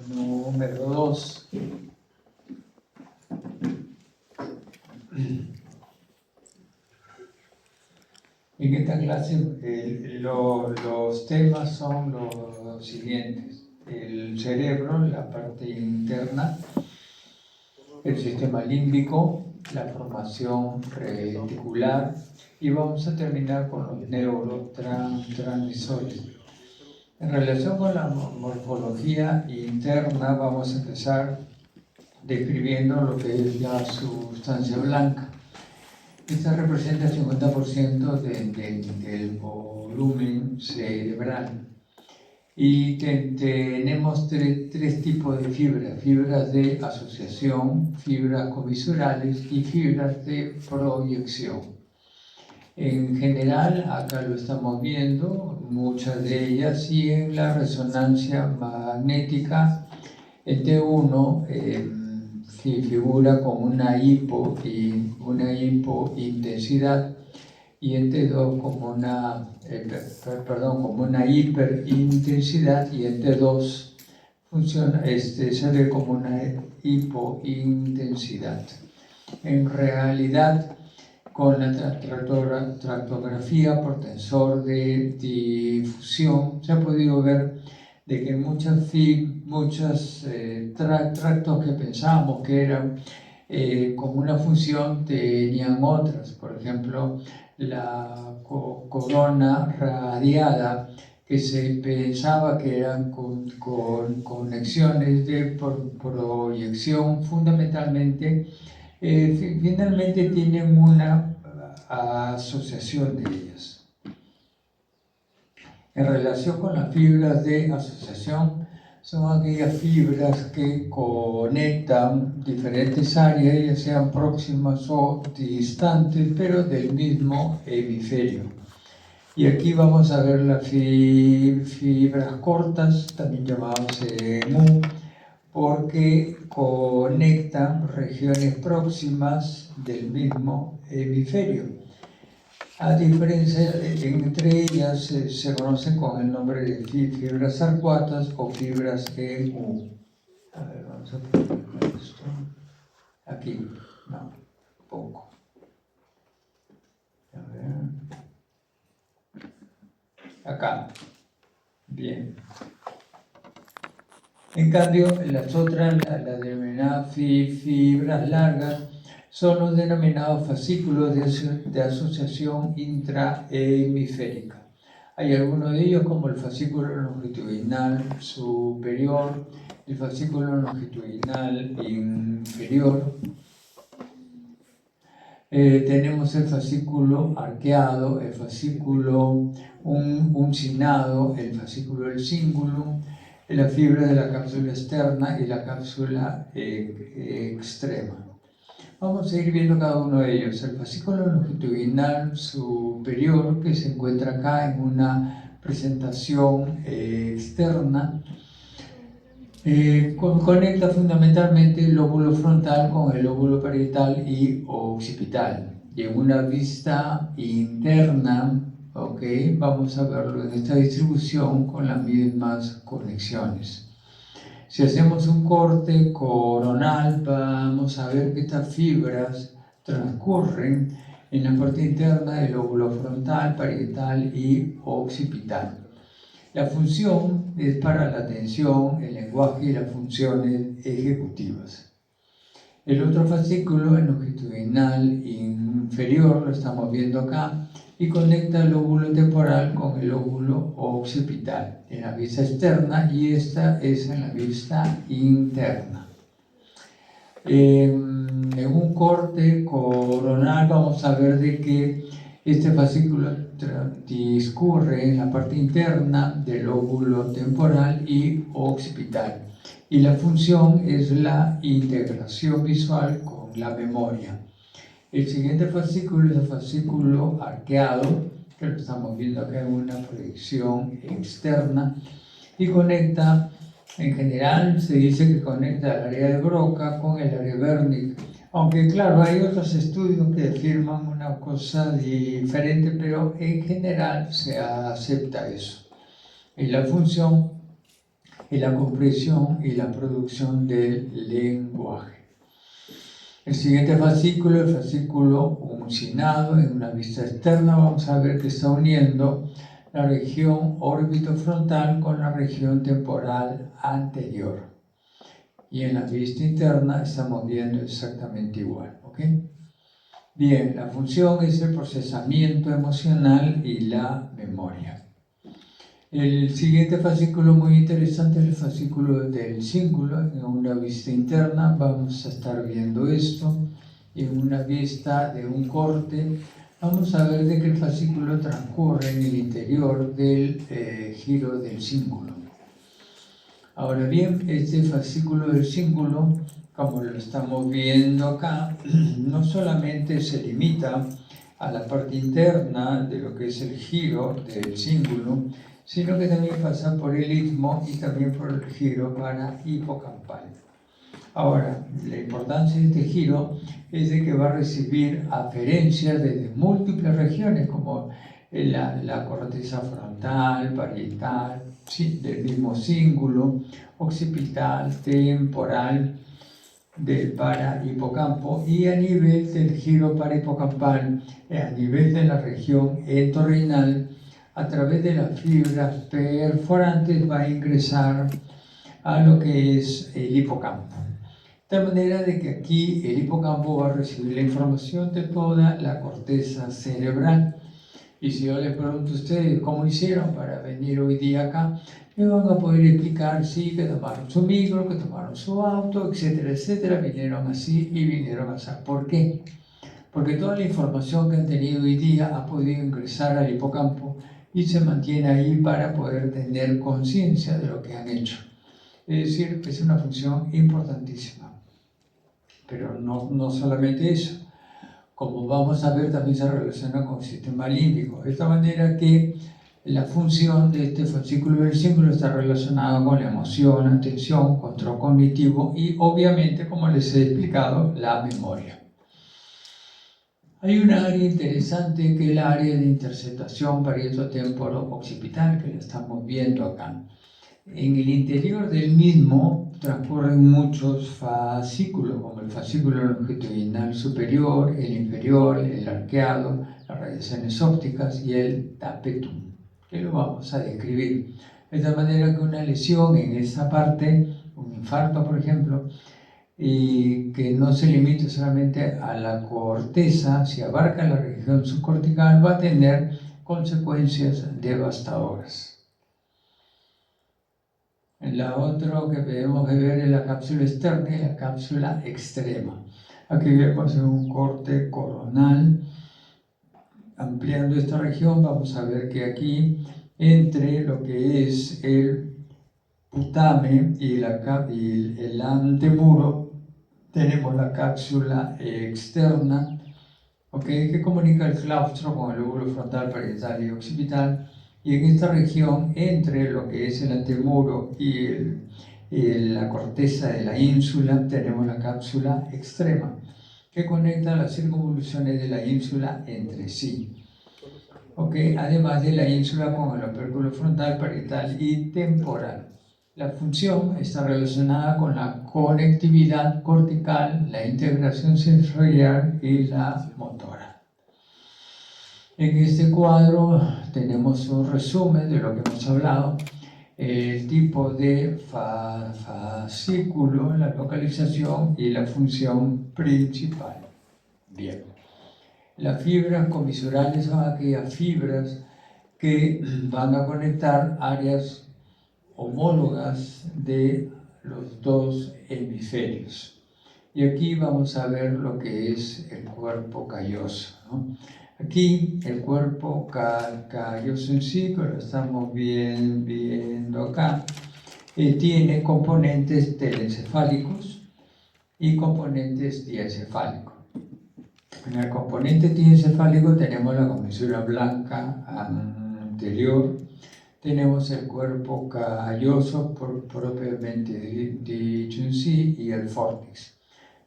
Número 2. En esta clase los temas son los siguientes: el cerebro, la parte interna, el sistema límbico, la formación reticular, y vamos a terminar con los neurotransmisores. En relación con la morfología interna, vamos a empezar describiendo lo que es la sustancia blanca. Esta representa el 50% del volumen cerebral. Y tenemos tres tipos de fibras: fibras de asociación, fibras comisurales y fibras de proyección. En general, acá lo estamos viendo, muchas de ellas, y en la resonancia magnética, el T1 figura como una hipointensidad, y el T2 como una hiperintensidad, y el T2 sale como una hipointensidad. En realidad, con la tractografía por tensor de difusión, se ha podido ver de que muchos tractos que pensábamos que eran como una función tenían otras. Por ejemplo, la corona radiada, que se pensaba que eran con conexiones de proyección, fundamentalmente, finalmente tienen una asociación de ellas. En relación con las fibras de asociación, son aquellas fibras que conectan diferentes áreas, ya sean próximas o distantes, pero del mismo hemisferio. Y aquí vamos a ver las fibras cortas, también llamadas MU, porque conectan regiones próximas del mismo hemisferio. A diferencia, entre ellas se conocen con el nombre de fibras arcuatas o fibras MU. A ver, vamos a poner esto aquí, no, poco. A ver. Acá, bien. En cambio, las otras, las denominadas fibras largas, son los denominados fascículos de asociación intrahemisférica. Hay algunos de ellos, como el fascículo longitudinal superior, el fascículo longitudinal inferior. Tenemos el fascículo arqueado, el fascículo uncinado, el fascículo del cíngulo, la fibra de la cápsula externa y la cápsula extrema. Vamos a ir viendo cada uno de ellos. El fascículo longitudinal superior, que se encuentra acá en una presentación externa, conecta fundamentalmente el lóbulo frontal con el lóbulo parietal y occipital. Y en una vista interna, vamos a verlo en esta distribución con las mismas conexiones. Si hacemos un corte coronal, vamos a ver que estas fibras transcurren en la parte interna del lóbulo frontal, parietal y occipital. La función es para la atención, el lenguaje y las funciones ejecutivas. El otro fascículo, el longitudinal inferior, lo estamos viendo acá, y conecta el lóbulo temporal con el lóbulo occipital en la vista externa, y esta es en la vista interna. En un corte coronal vamos a ver de que este fascículo discurre en la parte interna del lóbulo temporal y occipital, y la función es la integración visual con la memoria. El siguiente fascículo es el fascículo arqueado, que lo estamos viendo acá en una proyección externa, y conecta, en general se dice que conecta el área de Broca con el área de Wernicke, aunque claro, hay otros estudios que afirman una cosa diferente, pero en general se acepta eso. Y la función y la comprensión y la producción del lenguaje. El siguiente fascículo, el fascículo uncinado en una vista externa, vamos a ver que está uniendo la región órbitofrontal con la región temporal anterior. Y en la vista interna estamos viendo exactamente igual, ¿ok? Bien, la función es el procesamiento emocional y la memoria. El siguiente fascículo muy interesante es el fascículo del cíngulo. En una vista interna vamos a estar viendo esto. En una vista de un corte vamos a ver de que el fascículo transcurre en el interior del giro del cíngulo. Ahora bien, este fascículo del cíngulo, como lo estamos viendo acá, no solamente se limita a la parte interna de lo que es el giro del cíngulo, sino que también pasa por el istmo y también por el giro para hipocampal. Ahora, la importancia de este giro es de que va a recibir aferencias desde múltiples regiones, como la corteza frontal, parietal, sí, del mismo cíngulo, occipital, temporal, del para-hipocampo, y a nivel del giro para-hipocampal, a nivel de la región entorrinal, a través de las fibras perforantes va a ingresar a lo que es el hipocampo. De tal manera de que aquí el hipocampo va a recibir la información de toda la corteza cerebral. Y si yo les pregunto a ustedes cómo hicieron para venir hoy día acá, me van a poder explicar, sí, que tomaron su micro, que tomaron su auto, etcétera, etcétera, vinieron así y vinieron así. ¿Por qué? Porque toda la información que han tenido hoy día ha podido ingresar al hipocampo y se mantiene ahí para poder tener conciencia de lo que han hecho. Es decir, es una función importantísima. Pero no solamente eso. Como vamos a ver, también se relaciona con el sistema límbico. De esta manera que la función de este fascículo del símbolo está relacionada con la emoción, atención, control cognitivo y obviamente, como les he explicado, la memoria. Hay un área interesante que es el área de interceptación parietotemporo-occipital, que la estamos viendo acá. En el interior del mismo transcurren muchos fascículos, como el fascículo longitudinal superior, el inferior, el arqueado, las radiaciones ópticas y el tapetum, que lo vamos a describir. De tal manera que una lesión en esa parte, un infarto por ejemplo, y que no se limite solamente a la corteza, si abarca la región subcortical, va a tener consecuencias devastadoras. La otra que debemos de ver es la cápsula externa y la cápsula extrema. Aquí vemos un corte coronal. Ampliando esta región, vamos a ver que aquí, entre lo que es el putame y el antemuro, tenemos la cápsula externa, ¿okay?, que comunica el claustro con el lóbulo frontal, parietal y occipital. Y en esta región, entre lo que es el antemuro y la corteza de la ínsula, tenemos la cápsula extrema, que conecta las circunvoluciones de la ínsula entre sí. ¿Okay? Además de la ínsula con el opérculo frontal, parietal y temporal. La función está relacionada con la conectividad cortical, la integración sensorial y la motora. En este cuadro tenemos un resumen de lo que hemos hablado, el tipo de fascículo, la localización y la función principal. Bien. Las fibras comisurales son aquellas fibras que van a conectar áreas homólogas de los dos hemisferios. Y aquí vamos a ver lo que es el cuerpo calloso, ¿no? Aquí el cuerpo calloso en sí, que lo estamos viendo acá, tiene componentes telencefálicos y componentes diencefálicos. En el componente diencefálico tenemos la comisura blanca anterior, tenemos el cuerpo calloso propiamente dicho en sí y el fórnix.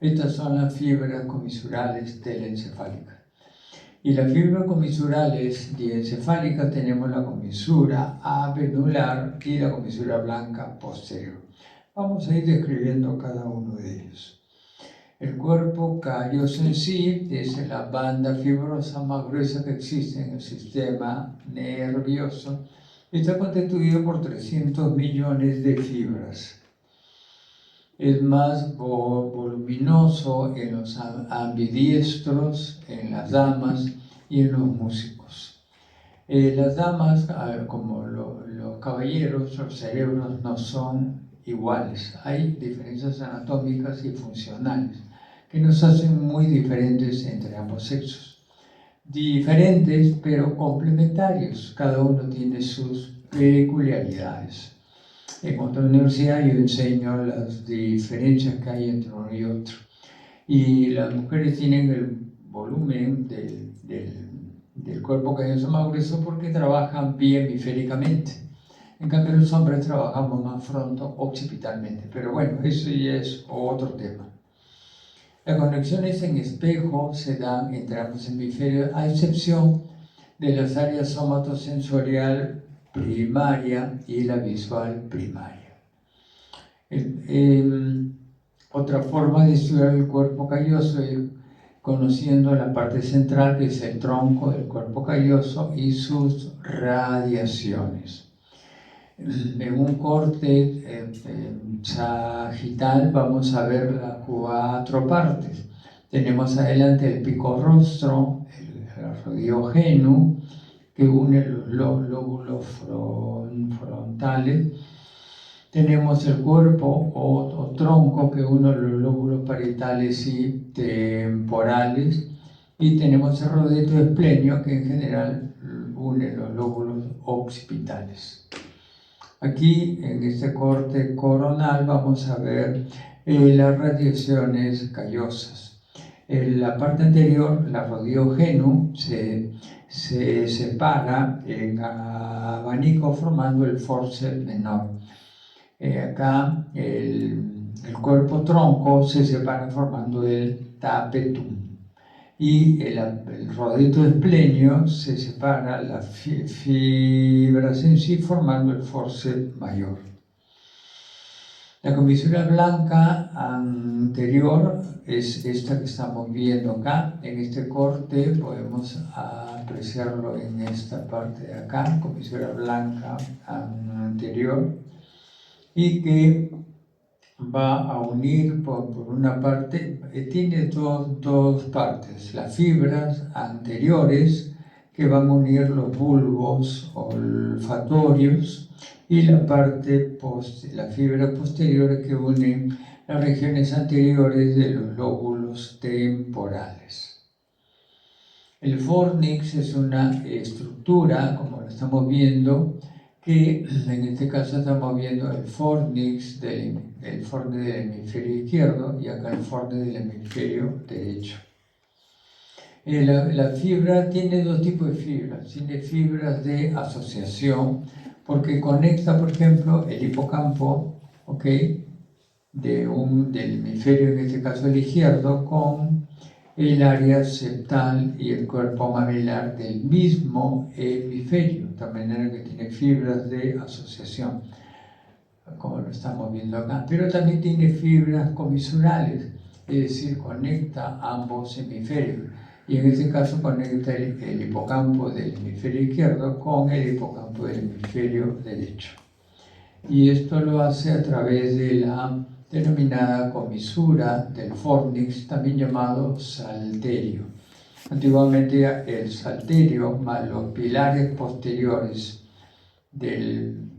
Estas son las fibras comisurales telencefálicas. Y las fibras comisurales diencefálicas tenemos la comisura avenular y la comisura blanca posterior. Vamos a ir describiendo cada uno de ellos. El cuerpo calloso en sí es la banda fibrosa más gruesa que existe en el sistema nervioso. Está constituido por 300 millones de fibras. Es más voluminoso en los ambidiestros, en las damas y en los músicos. Las damas, como los caballeros, los cerebros no son iguales. Hay diferencias anatómicas y funcionales que nos hacen muy diferentes entre ambos sexos. Diferentes pero complementarios. Cada uno tiene sus peculiaridades. En otra universidad yo enseño las diferencias que hay entre uno y otro. Y las mujeres tienen el volumen del cuerpo calloso más grueso porque trabajan bihemisféricamente. En cambio, los hombres trabajamos más fronto-occipitalmente. Pero bueno, eso ya es otro tema. Las conexiones en espejo se dan entre ambos hemisferios, a excepción de las áreas somatosensorial primaria y la visual primaria. Otra forma de estudiar el cuerpo calloso es conociendo la parte central, que es el tronco del cuerpo calloso y sus radiaciones. En un corte sagital vamos a ver las 4 partes. Tenemos adelante el pico rostro, el radiogeno, que une los lóbulos frontales. Tenemos el cuerpo o tronco que une los lóbulos parietales y temporales. Y tenemos el rodete esplenio que en general une los lóbulos occipitales. Aquí, en este corte coronal, vamos a ver las radiaciones callosas. En la parte anterior, la radiogeno, se separa en abanico formando el forceps menor. Acá el cuerpo tronco se separa formando el tapetum. Y el rodete esplenio se separa las fibras en sí formando el forceps mayor. La comisura blanca anterior es esta que estamos viendo acá. En este corte podemos apreciarlo en esta parte de acá, comisura blanca anterior, y que va a unir por una parte, tiene dos partes, las fibras anteriores que van a unir los bulbos olfatorios y la parte las fibras posteriores que unen las regiones anteriores de los lóbulos temporales. El fornix es una estructura, como lo estamos viendo, que en este caso estamos viendo el fornix del hemisferio izquierdo y acá el fornix del hemisferio derecho. La fibra tiene 2 tipos de fibras. Tiene fibras de asociación, porque conecta, por ejemplo, el hipocampo, del hemisferio, en este caso el izquierdo, con el área septal y el cuerpo mamelar del mismo hemisferio, de manera que tiene fibras de asociación, como lo estamos viendo acá. Pero también tiene fibras comisurales, es decir, conecta ambos hemisferios. Y en este caso conecta el hipocampo del hemisferio izquierdo con el hipocampo del hemisferio derecho. Y esto lo hace a través de la denominada comisura del fornix, también llamado salterio. Antiguamente el salterio más los pilares posteriores del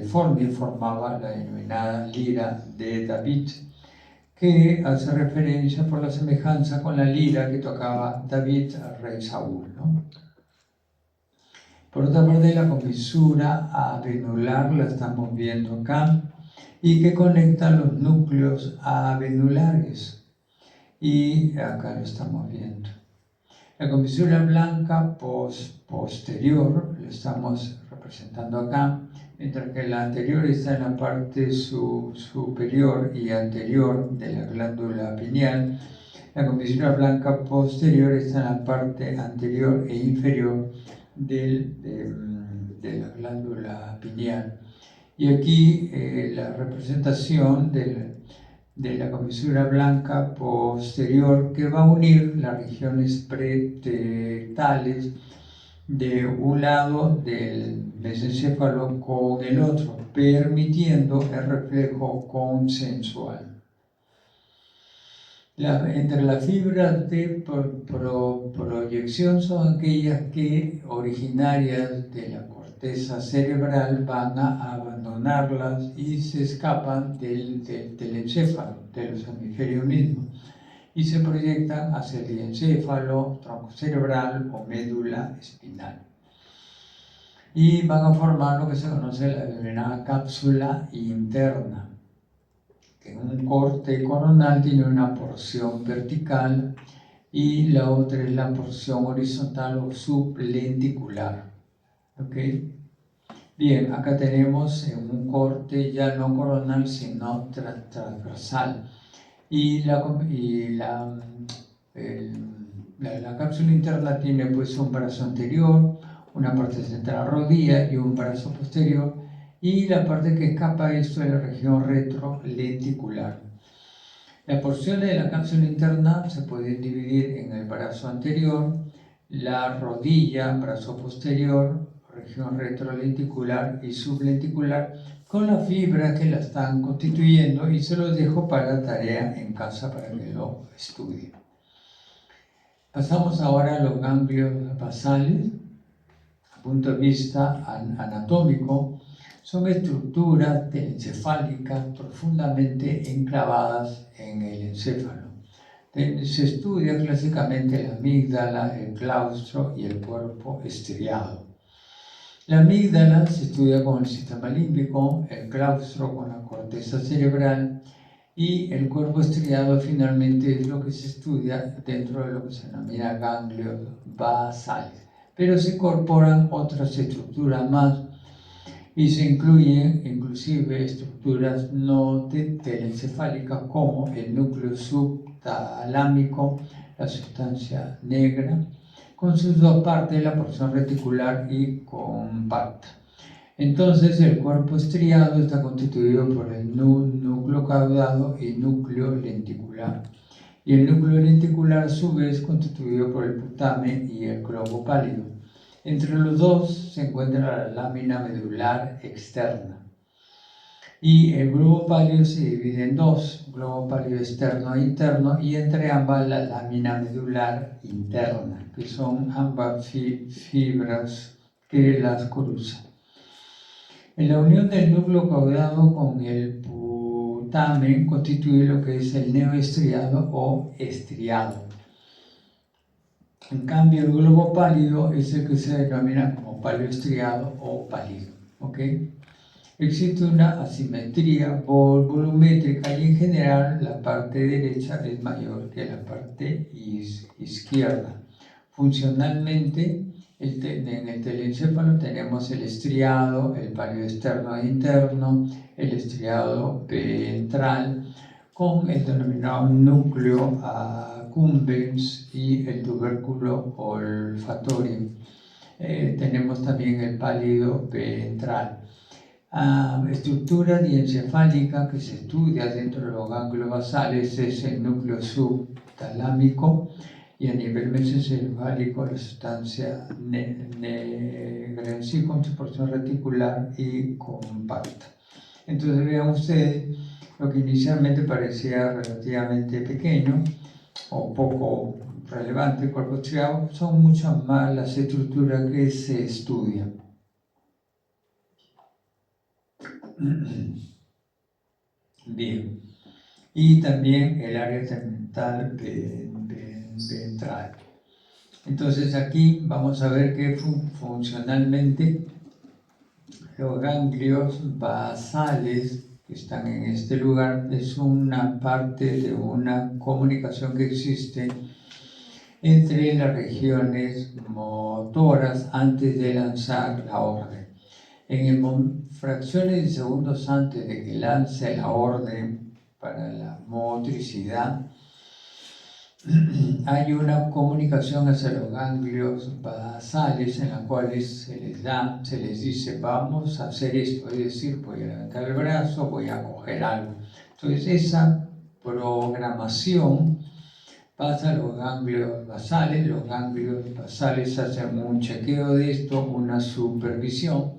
fornix formaba la denominada lira de David, que hace referencia por la semejanza con la lira que tocaba David al rey Saúl, ¿no? Por otra parte, la comisura avenular la estamos viendo acá y que conecta los núcleos avenulares, y acá lo estamos viendo. La comisura blanca posterior la estamos representando acá, mientras que la anterior está en la parte superior y anterior de la glándula pineal, La comisura blanca posterior está en la parte anterior e inferior de la glándula pineal. Y aquí la representación de la comisura blanca posterior que va a unir las regiones pretectales de un lado del mesencéfalo con el otro, permitiendo el reflejo consensual. Entre las fibras de proyección son aquellas que, originarias de la corteza cerebral, van a abandonarlas y se escapan del encéfalo, de los hemisferios mismos, y se proyectan hacia el encéfalo, tronco cerebral o médula espinal. Y van a formar lo que se conoce la denominada cápsula interna, que un corte coronal tiene una porción vertical y la otra es la porción horizontal o sublenticular. ¿Ok? Bien, acá tenemos un corte ya no coronal sino transversal. Y la cápsula interna tiene pues un brazo anterior, una parte central rodilla y un brazo posterior, y la parte que escapa esto es la región retrolenticular. Las porciones de la cápsula interna se pueden dividir en el brazo anterior, la rodilla, brazo posterior, región retrolenticular y sublenticular, con las fibras que la están constituyendo, y se los dejo para tarea en casa para que lo estudien. Pasamos ahora a los ganglios basales. A punto de vista anatómico, son estructuras telencefálicas profundamente enclavadas en el encéfalo. Se estudia clásicamente la amígdala, el claustro y el cuerpo estriado. La amígdala se estudia con el sistema límbico, el claustro con la corteza cerebral, y el cuerpo estriado finalmente es lo que se estudia dentro de lo que se denomina ganglios basales. Pero se incorporan otras estructuras más y se incluyen inclusive estructuras no telencefálicas como el núcleo subtalámico, la sustancia negra, con sus dos partes, la porción reticular y compacta. Entonces el cuerpo estriado está constituido por el núcleo caudado y núcleo lenticular. Y el núcleo lenticular a su vez constituido por el putamen y el globo pálido. Entre los dos se encuentra la lámina medular externa. Y el globo pálido se divide en dos, globo pálido externo e interno, y entre ambas la lámina medular interna, que son ambas fibras que las cruzan. En la unión del núcleo caudado con el putamen constituye lo que es el neoestriado o estriado. En cambio, el globo pálido es el que se denomina como palioestriado o pálido. ¿Okay? Existe una asimetría volumétrica y en general la parte derecha es mayor que la parte izquierda. Funcionalmente, en el telencéfalo tenemos el estriado, el palio externo e interno, el estriado ventral, con el denominado núcleo accumbens y el tubérculo olfatorio. Tenemos también el pálido ventral. Estructura diencefálica que se estudia dentro de los ganglios basales es el núcleo subtalámico, y a nivel mesencefálico la sustancia negra en sí, con su porción reticular y compacta. Entonces vean ustedes, lo que inicialmente parecía relativamente pequeño o poco relevante, el cuerpo estriado, son muchas más las estructuras que se estudian. Bien, y también el área segmental ventral. Entonces aquí vamos a ver que funcionalmente los ganglios basales que están en este lugar es una parte de una comunicación que existe entre las regiones motoras antes de lanzar la orden. Fracciones de segundos antes de que lance la orden para la motricidad, hay una comunicación hacia los ganglios basales en la cual se les dice vamos a hacer esto, es decir, voy a levantar el brazo, voy a coger algo. Entonces esa programación pasa a los ganglios basales hacen un chequeo de esto, una supervisión,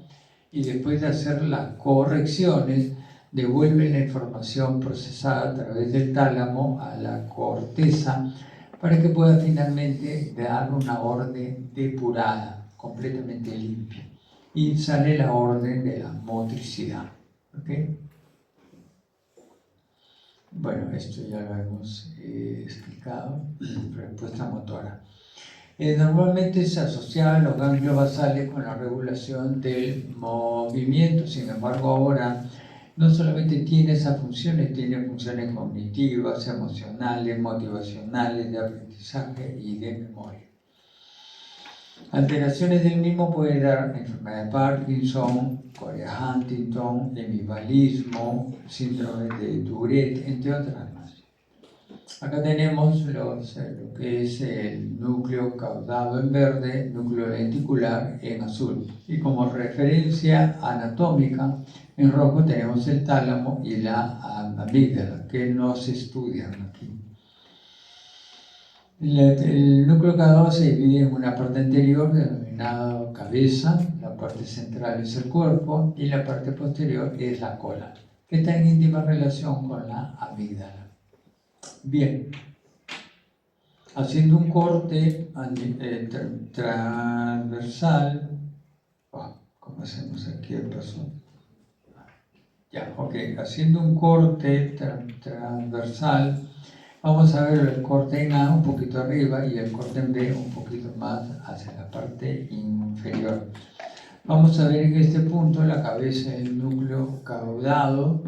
y después de hacer las correcciones, devuelven la información procesada a través del tálamo a la corteza para que pueda finalmente dar una orden depurada, completamente limpia. Y sale la orden de la motricidad. ¿Okay? Bueno, esto ya lo hemos explicado. Respuesta motora. Normalmente se asociaban los ganglios basales con la regulación del movimiento, sin embargo ahora no solamente tiene esas funciones, tiene funciones cognitivas, emocionales, motivacionales, de aprendizaje y de memoria. Alteraciones del mismo pueden dar enfermedad de Parkinson, Corea-Huntington, hemipalismo, síndrome de Tourette, entre otras más. Acá tenemos lo que es el núcleo caudado en verde, núcleo lenticular en azul. Y como referencia anatómica, en rojo tenemos el tálamo y la amígdala, que no se estudian aquí. El núcleo caudado se divide en una parte anterior denominada cabeza, la parte central es el cuerpo y la parte posterior es la cola, que está en íntima relación con la amígdala. Bien, haciendo un corte transversal, ¿cómo hacemos aquí el paso? Ya, ok, haciendo un corte transversal, vamos a ver el corte en A un poquito arriba y el corte en B un poquito más hacia la parte inferior. Vamos a ver en este punto la cabeza del núcleo caudado.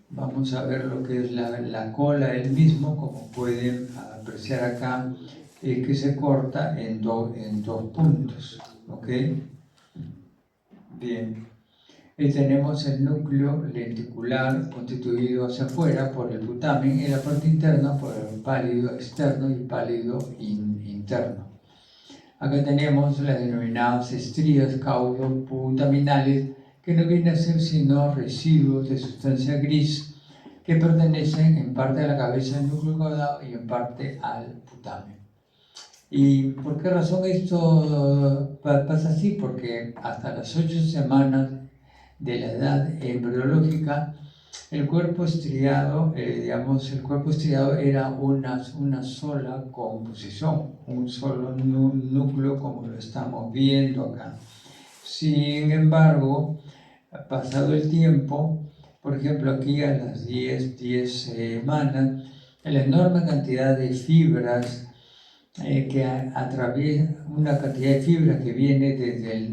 Vamos a ver lo que es la cola del mismo, como pueden apreciar acá, que se corta en dos puntos. ¿Ok? Bien. Tenemos el núcleo lenticular constituido hacia afuera por el putamen y la parte interna por el pálido externo y pálido interno. Acá tenemos las denominadas estrías caudoputaminales, que no vienen a ser sino residuos de sustancia gris que pertenecen en parte a la cabeza del núcleo caudado y en parte al putamen. ¿Y por qué razón esto pasa así? Porque hasta las 8 semanas de la edad embriológica, el cuerpo estriado, el cuerpo estriado era una sola composición, un solo núcleo como lo estamos viendo acá. Sin embargo, pasado el tiempo, por ejemplo aquí a las 10 semanas, la enorme cantidad de fibras que atraviesa, una cantidad de fibras que viene desde el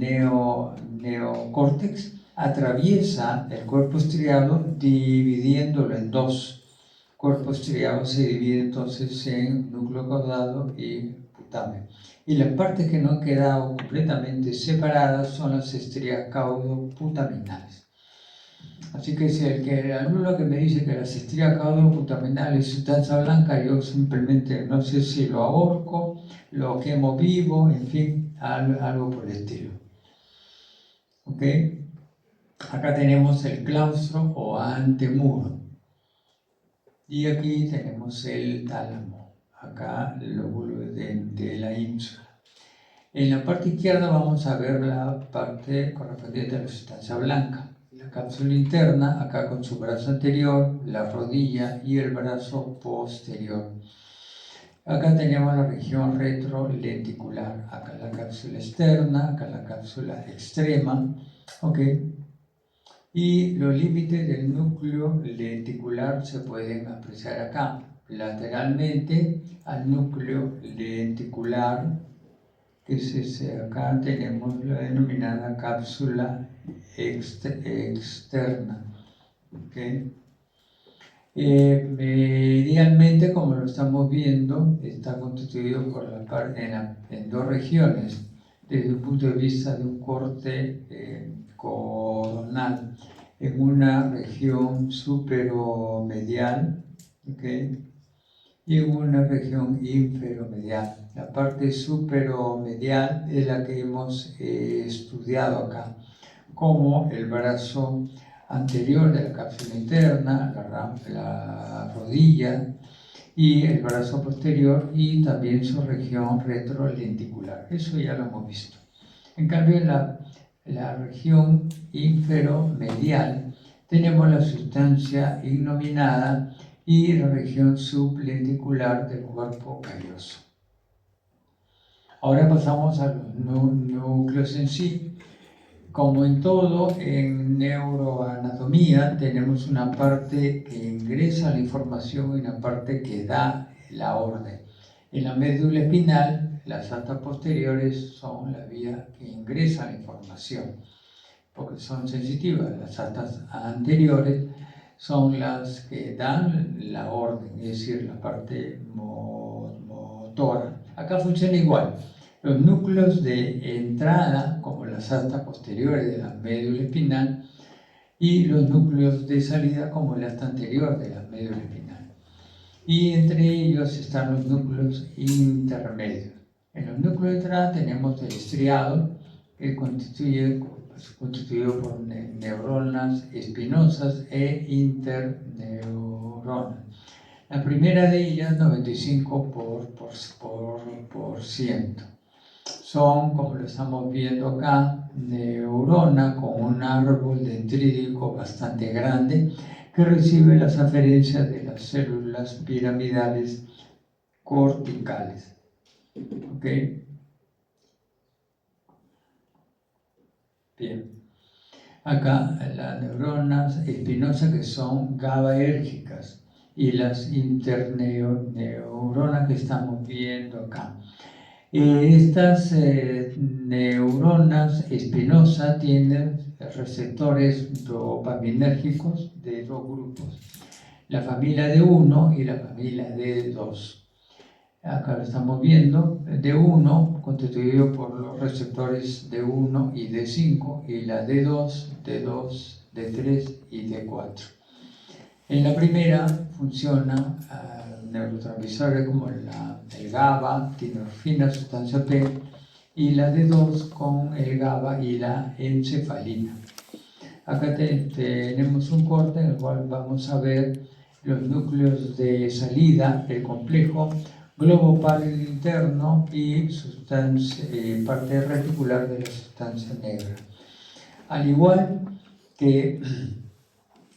neocórtex, atraviesa el cuerpo estriado dividiéndolo en dos. El cuerpo estriado se divide entonces en núcleo caudado y putamen. Y las partes que no han quedado completamente separadas son las estrías caudoputaminales. Así que si el alumno que me dice que las estrías caudoputaminales es sustancia blanca, yo simplemente no sé si lo ahorco, lo quemo vivo, en fin, algo por el estilo. ¿Ok? Acá tenemos el claustro o antemuro. Y aquí tenemos el tálamo. Acá el lóbulo de la ínsula. En la parte izquierda vamos a ver la parte correspondiente a la sustancia blanca. La cápsula interna, acá con su brazo anterior, la rodilla y el brazo posterior. Acá tenemos la región retrolenticular. Acá la cápsula externa, acá la cápsula extrema. ¿Ok? Y los límites del núcleo lenticular se pueden apreciar acá. Lateralmente al núcleo lenticular, que es ese, acá tenemos la denominada cápsula externa. ¿Okay? Medialmente, como lo estamos viendo, está constituido por en dos regiones, desde el punto de vista de un corte coronal, en una región superomedial, ¿okay? y en una región inferomedial. La parte superomedial es la que hemos estudiado acá, como el brazo anterior de la cápsula interna, la rodilla y el brazo posterior y también su región retrolenticular. Eso ya lo hemos visto. En cambio, en la región inferomedial tenemos la sustancia innominada y la región sublenticular del cuerpo calloso. Ahora pasamos a los núcleos en sí. Como en todo, en neuroanatomía tenemos una parte que ingresa la información y una parte que da la orden. En la médula espinal, las astas posteriores son la vía que ingresa la información, porque son sensitivas. Las astas anteriores son las que dan la orden, es decir, la parte motora. Acá funciona igual. Los núcleos de entrada, como las astas posteriores de la médula espinal, y los núcleos de salida, como el asta anterior de la médula espinal. Y entre ellos están los núcleos intermedios. En los núcleos de entrada tenemos el estriado, que constituido por neuronas espinosas e interneuronas. La primera de ellas, 95%. Son, como lo estamos viendo acá, neurona con un árbol dendrítico bastante grande que recibe las aferencias de las células piramidales corticales. ¿Ok? Bien. Acá las neuronas espinosas que son GABAérgicas y las interneuronas que estamos viendo acá. Estas neuronas espinosas tienen receptores dopaminérgicos de dos grupos, la familia D1 y la familia D2. Acá lo estamos viendo, D1 constituido por los receptores D1 y D5 y la D2, D2, D3 y D4. En la primera funciona neurotransmisores como el GABA, tinorfina, sustancia P, y la D2 con el GABA y la encefalina. Acá tenemos un corte en el cual vamos a ver los núcleos de salida, el complejo globo pálido interno y parte reticular de la sustancia negra. Al igual que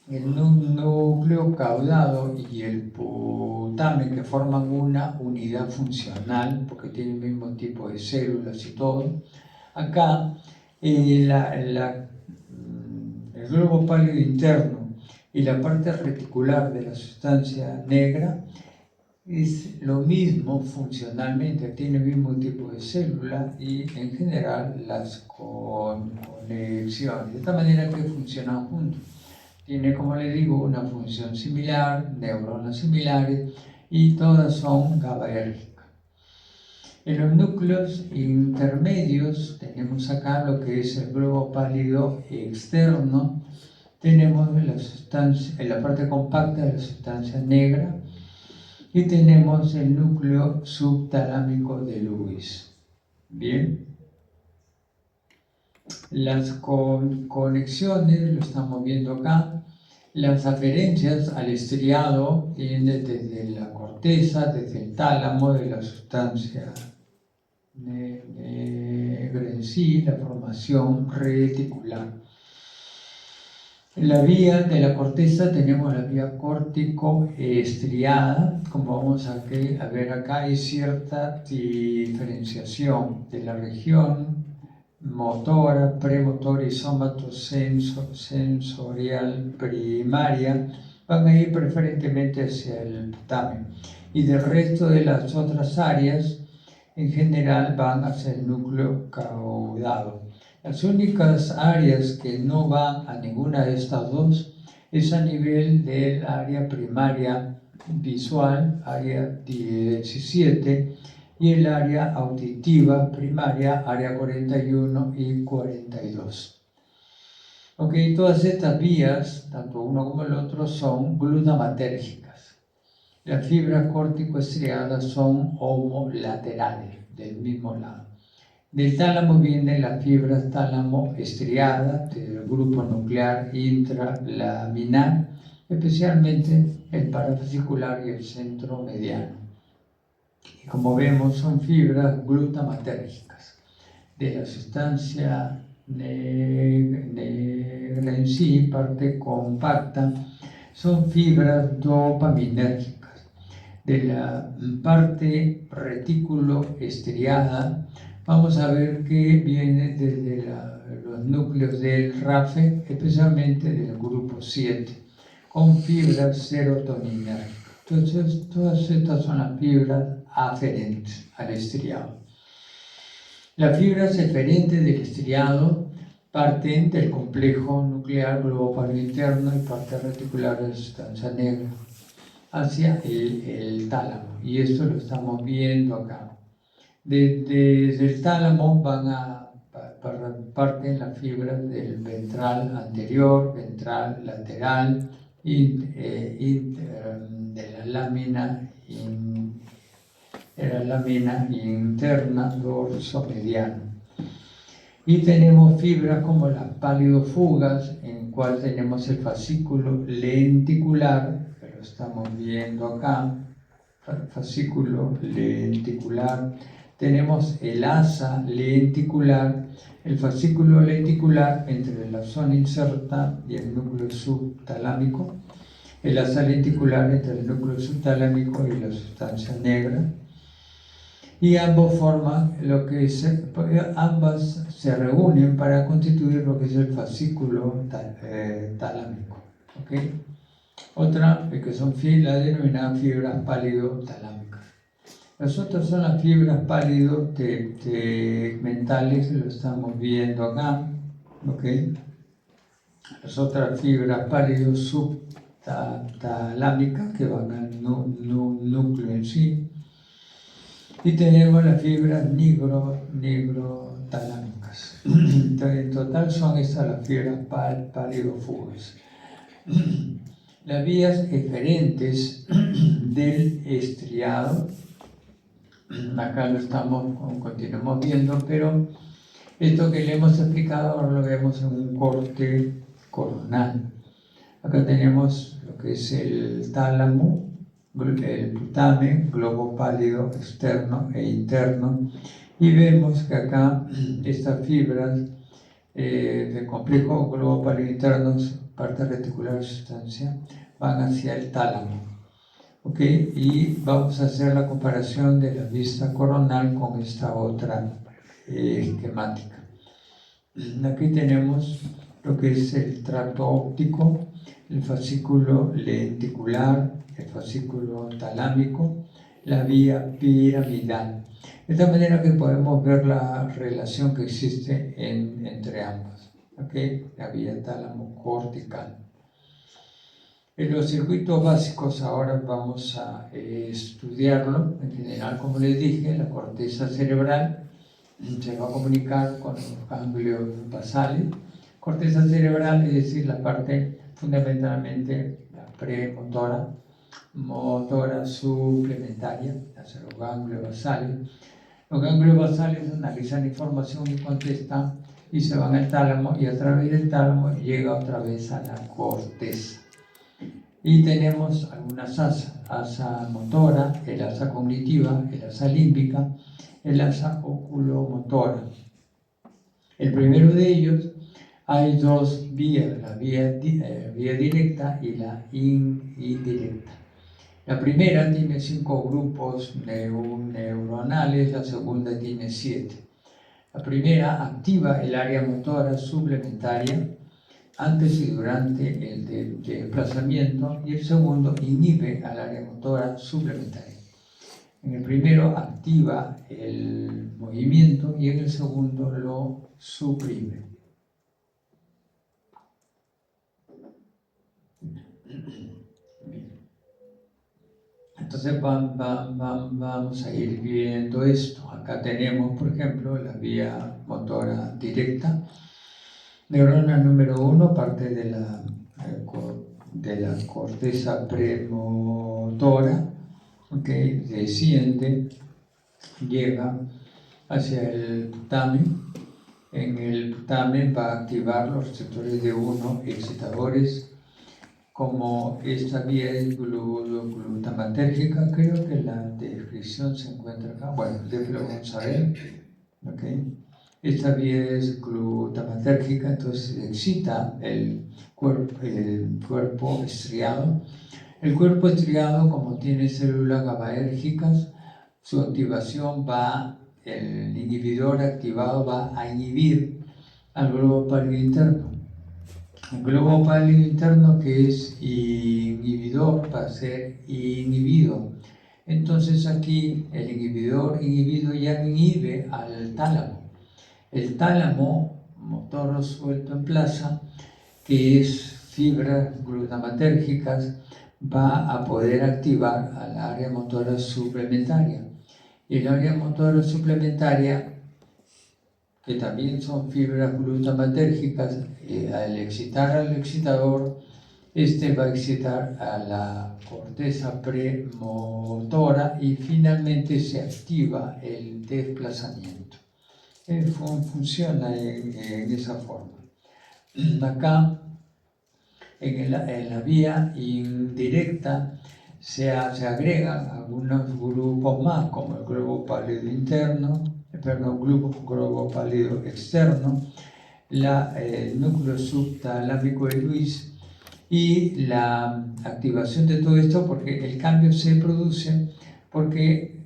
el núcleo caudado y el putamen, que forman una unidad funcional porque tienen el mismo tipo de células y todo. Acá el globo pálido interno y la parte reticular de la sustancia negra es lo mismo funcionalmente, tiene el mismo tipo de célula y en general las conexiones, de esta manera que funcionan juntos. Tiene, como les digo, una función similar, neuronas similares y todas son GABAérgicas. En los núcleos intermedios tenemos acá lo que es el globo pálido externo. Tenemos en la parte compacta de la sustancia negra y tenemos el núcleo subtalámico de Lewis. Bien. Las conexiones, lo estamos viendo acá. Las aferencias al estriado vienen desde la corteza, desde el tálamo de la sustancia negra en sí, la formación reticular. En la vía de la corteza tenemos la vía córtico-estriada. Como vamos a ver acá, hay cierta diferenciación de la región motora, premotora y somatosensorial primaria, van a ir preferentemente hacia el putamen, y del resto de las otras áreas en general van hacia el núcleo caudado. Las únicas áreas que no van a ninguna de estas dos es a nivel del área primaria visual, área 17, y el área auditiva primaria, área 41 y 42. Ok, todas estas vías, tanto uno como el otro, son glutamatérgicas. Las fibras córtico-estriadas son homolaterales, del mismo lado. Del tálamo vienen las fibras tálamo-estriadas del grupo nuclear intralaminar, especialmente el parafascicular y el centro mediano. Y como vemos, son fibras glutamatérgicas de la sustancia negra en sí, parte compacta, son fibras dopaminérgicas. De la parte retículo estriada, vamos a ver que viene desde los núcleos del RAFE, especialmente del grupo 7, con fibras serotoninérgicas. Entonces, todas estas son las fibras aferentes al estriado. Las fibras eferentes del estriado parten del complejo nuclear globopalio interno y parte reticular de la sustancia negra hacia el tálamo, y esto lo estamos viendo acá. Desde el tálamo parten las fibras del ventral anterior, ventral lateral y de la lámina interna dorsomediana. Y tenemos fibras como las pálidofugas, en cual tenemos el fascículo lenticular, que lo estamos viendo acá, fascículo lenticular. Tenemos el asa lenticular, el fascículo lenticular entre la zona inserta y el núcleo subtalámico, el asa lenticular entre el núcleo subtalámico y la sustancia negra. Y ambos forman ambas se reúnen para constituir lo que es el fascículo talámico. ¿Okay? Otra que son las denominadas fibras pálido-talámicas. Las otras son las fibras pálido-tegmentales, lo estamos viendo acá. ¿Okay? Las otras fibras pálido-subtalámicas que van al núcleo en sí. Y tenemos las fibras nigrotalámicas. Entonces, en total son estas las fibras pálidofugas. Las vías eferentes del estriado, acá lo continuamos viendo, pero esto que le hemos explicado ahora lo vemos en un corte coronal. Acá tenemos lo que es el tálamo, el putamen, globo pálido externo e interno, y vemos que acá estas fibras del complejo globo pálido interno, parte reticular y sustancia, van hacia el tálamo. ¿Okay? Y vamos a hacer la comparación de la vista coronal con esta otra esquemática. Aquí tenemos lo que es el tracto óptico, el fascículo lenticular, el fascículo talámico, la vía piramidal. De esta manera que podemos ver la relación que existe entre ambas. ¿Okay? La vía tálamo-cortical. En los circuitos básicos ahora vamos a estudiarlo. En general, como les dije, la corteza cerebral se va a comunicar con los ganglios basales. Corteza cerebral, es decir, la parte fundamentalmente la premotora, motora suplementaria, hacia los ganglios basales. Los ganglios basales analizan información y contestan y se van al tálamo, y a través del tálamo llega otra vez a la corteza. Y tenemos algunas asas: asa motora, el asa cognitiva, el asa límbica, el asa oculomotora. El primero de ellos, hay dos vías, la vía directa y la indirecta. La primera tiene 5 grupos neuronales, la segunda tiene 7. La primera activa el área motora suplementaria antes y durante el desplazamiento, y el segundo inhibe al área motora suplementaria. En el primero activa el movimiento y en el segundo lo suprime. Entonces vamos a ir viendo esto. Acá tenemos, por ejemplo, la vía motora directa. Neurona número 1 parte de la corteza premotora, okay, desciende, llega hacia el putamen. En el putamen va a activar los receptores de 1 excitadores. Como esta vía es glutamatérgica, creo que la descripción se encuentra acá. Bueno, después lo vamos a ver. Okay. Esta vía es glutamatérgica, entonces excita el cuerpo estriado. El cuerpo estriado, como tiene células GABAérgicas, su activación el inhibidor activado va a inhibir al globo pálido interno. El globo pálido interno, que es inhibidor, va a ser inhibido. Entonces aquí el inhibidor inhibido ya no inhibe al tálamo. El tálamo, motor suelto en plaza, que es fibras glutamatérgicas, va a poder activar al área motora suplementaria. Y el área motora suplementaria, que también son fibras glutamatérgicas, al excitar al excitador, este va a excitar a la corteza premotora y finalmente se activa el desplazamiento. Funciona en esa forma. Acá, en la vía indirecta, se agregan algunos grupos más, como el globo pálido interno, globo pálido externo, el núcleo subtalámico de Lewis y la activación de todo esto, porque el cambio se produce porque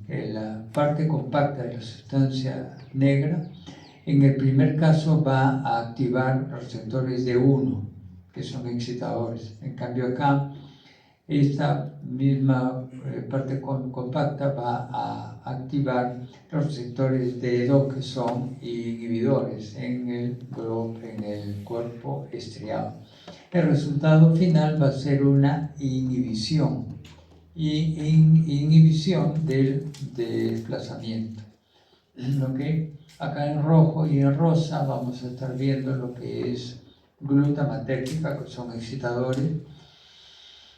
la parte compacta de la sustancia negra, en el primer caso va a activar receptores de 1, que son excitadores. En cambio acá, esta misma parte compacta va a activar los receptores de 2, que son inhibidores en el cuerpo estriado. El resultado final va a ser una inhibición del desplazamiento. ¿Okay? Acá en rojo y en rosa vamos a estar viendo lo que es glutamatérgica, que son excitadores.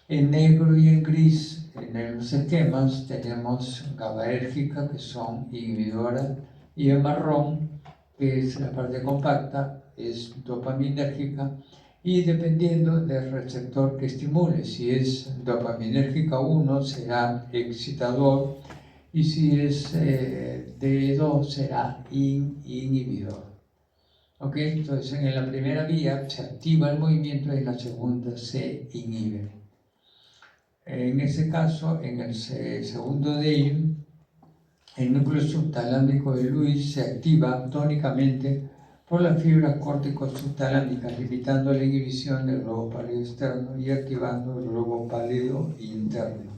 En negro y en gris, en los esquemas, tenemos GABAérgica, que son inhibidoras, y en marrón, que es la parte compacta, es dopaminérgica, y dependiendo del receptor que estimule, si es dopaminérgica 1 será excitador, y si es D2 será inhibidor. ¿Ok? Entonces en la primera vía se activa el movimiento y en la segunda se inhibe. En ese caso, en el segundo de ellos, el núcleo subtalámico de Lewis se activa tónicamente por las fibras córtico-subtalámicas, limitando la inhibición del globo pálido externo y activando el globo pálido interno.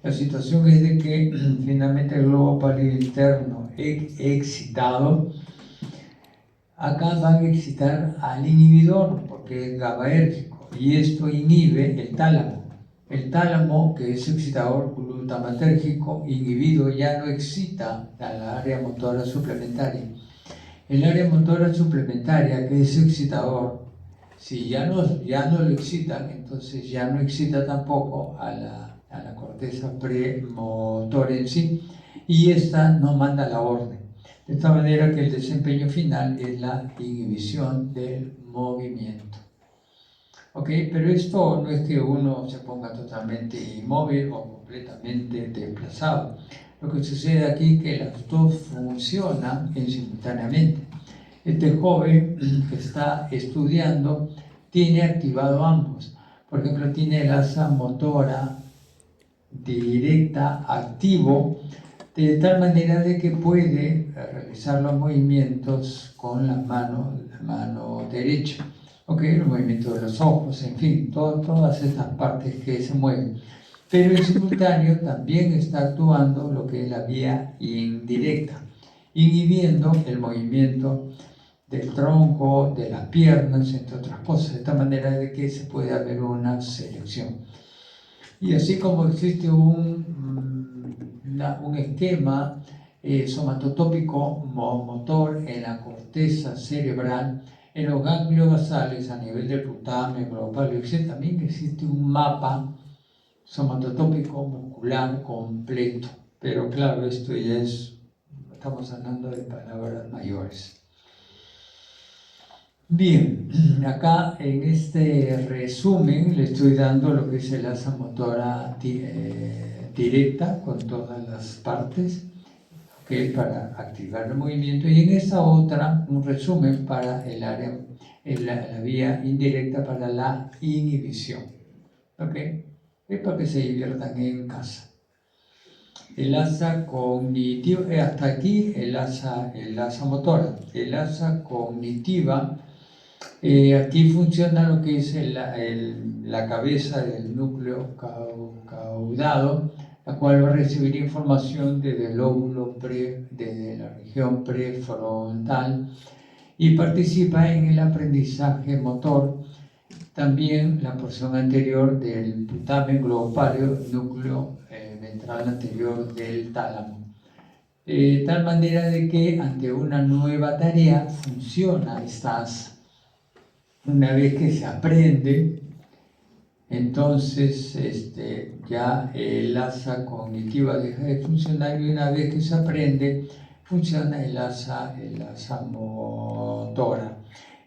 La situación es de que finalmente el globo pálido interno excitado, acá van a excitar al inhibidor porque es GABAérgico y esto inhibe el tálamo. El tálamo, que es excitador glutamatérgico, inhibido, ya no excita a la área motora suplementaria. El área motora suplementaria, que es excitador, si ya no lo excitan, entonces ya no excita tampoco a la corteza premotora en sí, y esta no manda la orden. De esta manera que el desempeño final es la inhibición del movimiento. ¿Ok? Pero esto no es que uno se ponga totalmente inmóvil o completamente desplazado. Lo que sucede aquí es que las dos funcionan simultáneamente. Este joven que está estudiando tiene activado ambos. Por ejemplo, tiene el asa motora directa activo, de tal manera de que puede realizar los movimientos con la mano derecha. Okay, los movimientos de los ojos, en fin, todas estas partes que se mueven. Pero en simultáneo también está actuando lo que es la vía indirecta, inhibiendo el movimiento del tronco, de las piernas, entre otras cosas, de tal manera de que se puede haber una selección. Y así como existe un esquema somatotópico motor en la corteza cerebral, en los ganglios basales a nivel del putamen, global, etc., también existe un mapa somatotópico muscular completo. Pero claro, esto ya estamos hablando de palabras mayores. Bien, acá en este resumen le estoy dando lo que es el asa motora directa con todas las partes, ¿okay? Para activar el movimiento, y en esta otra un resumen para el área, la vía indirecta para la inhibición, ¿ok? Es para que se diviertan en casa. El asa cognitiva, hasta aquí el asa motora. El asa cognitiva, aquí funciona lo que es la cabeza del núcleo caudado, la cual va a recibir información desde el lóbulo desde la región prefrontal, y participa en el aprendizaje motor. También la porción anterior del putamen globopálido, núcleo ventral anterior del tálamo. Tal manera de que ante una nueva tarea funciona esta asa. Una vez que se aprende, entonces ya el asa cognitiva deja de funcionar, y una vez que se aprende, funciona el asa motora.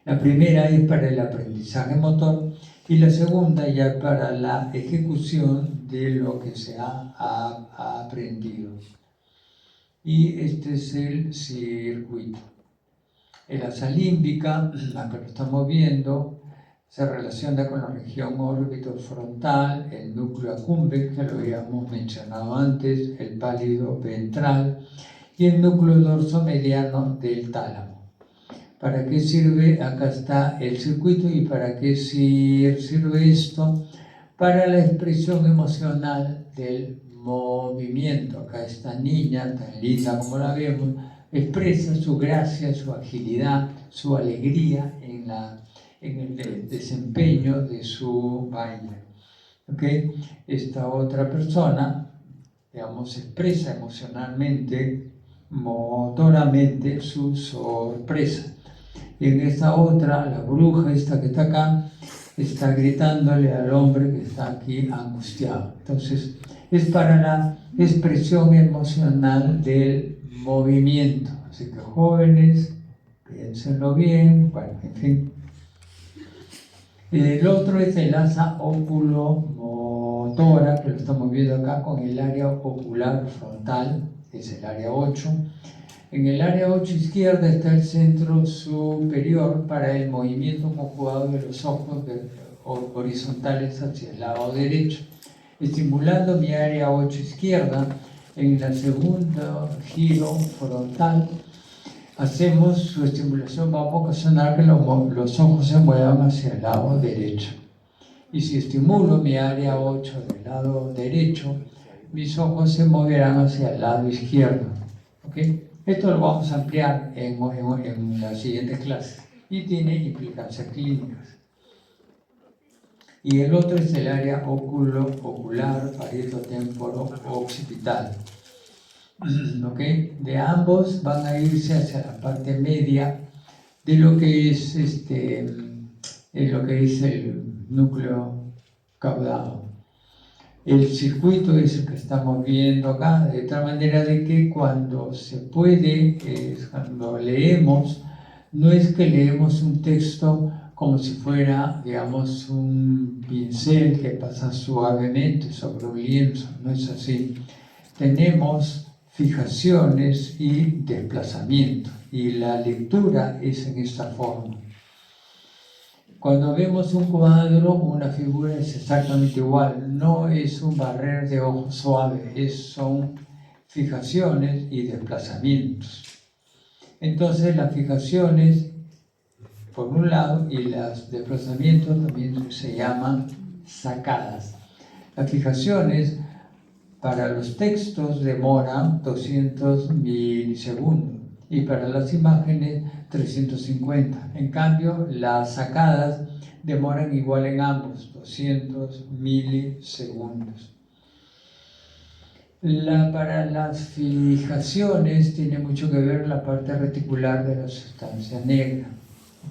La primera es para el aprendizaje motor y la segunda ya para la ejecución de lo que se ha aprendido. Y este es el circuito. El asa límbica, acá lo estamos viendo, se relaciona con la región orbitofrontal, el núcleo accumbens, que lo habíamos mencionado antes, el pálido ventral y el núcleo dorsomediano del tálamo. ¿Para qué sirve? Acá está el circuito. ¿Y para qué sirve esto? Para la expresión emocional del movimiento. Acá esta niña, tan linda como la vemos, expresa su gracia, su agilidad, su alegría en el desempeño de su baile. ¿Okay? Esta otra persona, digamos, expresa emocionalmente, motoramente, su sorpresa. Y en esta otra, la bruja esta que está acá, está gritándole al hombre que está aquí angustiado. Entonces, es para la expresión emocional del movimiento. Así que jóvenes, piénsenlo bien, bueno, en fin. El otro es el asa oculomotora, que lo estamos viendo acá con el área ocular frontal, que es el área 8. En el área 8 izquierda está el centro superior para el movimiento conjugado de los ojos horizontales hacia el lado derecho. Estimulando mi área 8 izquierda, en el segundo giro frontal, hacemos su estimulación, vamos a ocasionar que los ojos se muevan hacia el lado derecho. Y si estimulo mi área 8 del lado derecho, mis ojos se moverán hacia el lado izquierdo. ¿Okay? Esto lo vamos a ampliar en la siguiente clase y tiene implicancias clínicas. Y el otro es el área ocular parietotemporo-occipital. ¿Okay? De ambos van a irse hacia la parte media de lo que es el núcleo caudado. El circuito es el que estamos viendo acá, de tal manera de que cuando se puede, cuando leemos, no es que leemos un texto como si fuera, digamos, un pincel que pasa suavemente sobre un lienzo, no es así. Tenemos fijaciones y desplazamiento, y la lectura es en esta forma. Cuando vemos un cuadro, una figura es exactamente igual, no es un barrer de ojos suave, son fijaciones y desplazamientos. Entonces las fijaciones, por un lado, y los desplazamientos también se llaman sacadas. Las fijaciones para los textos demoran 200 milisegundos y para las imágenes 350. En cambio, las sacadas demoran igual en ambos, 200 milisegundos. Para las fijaciones tiene mucho que ver la parte reticular de la sustancia negra.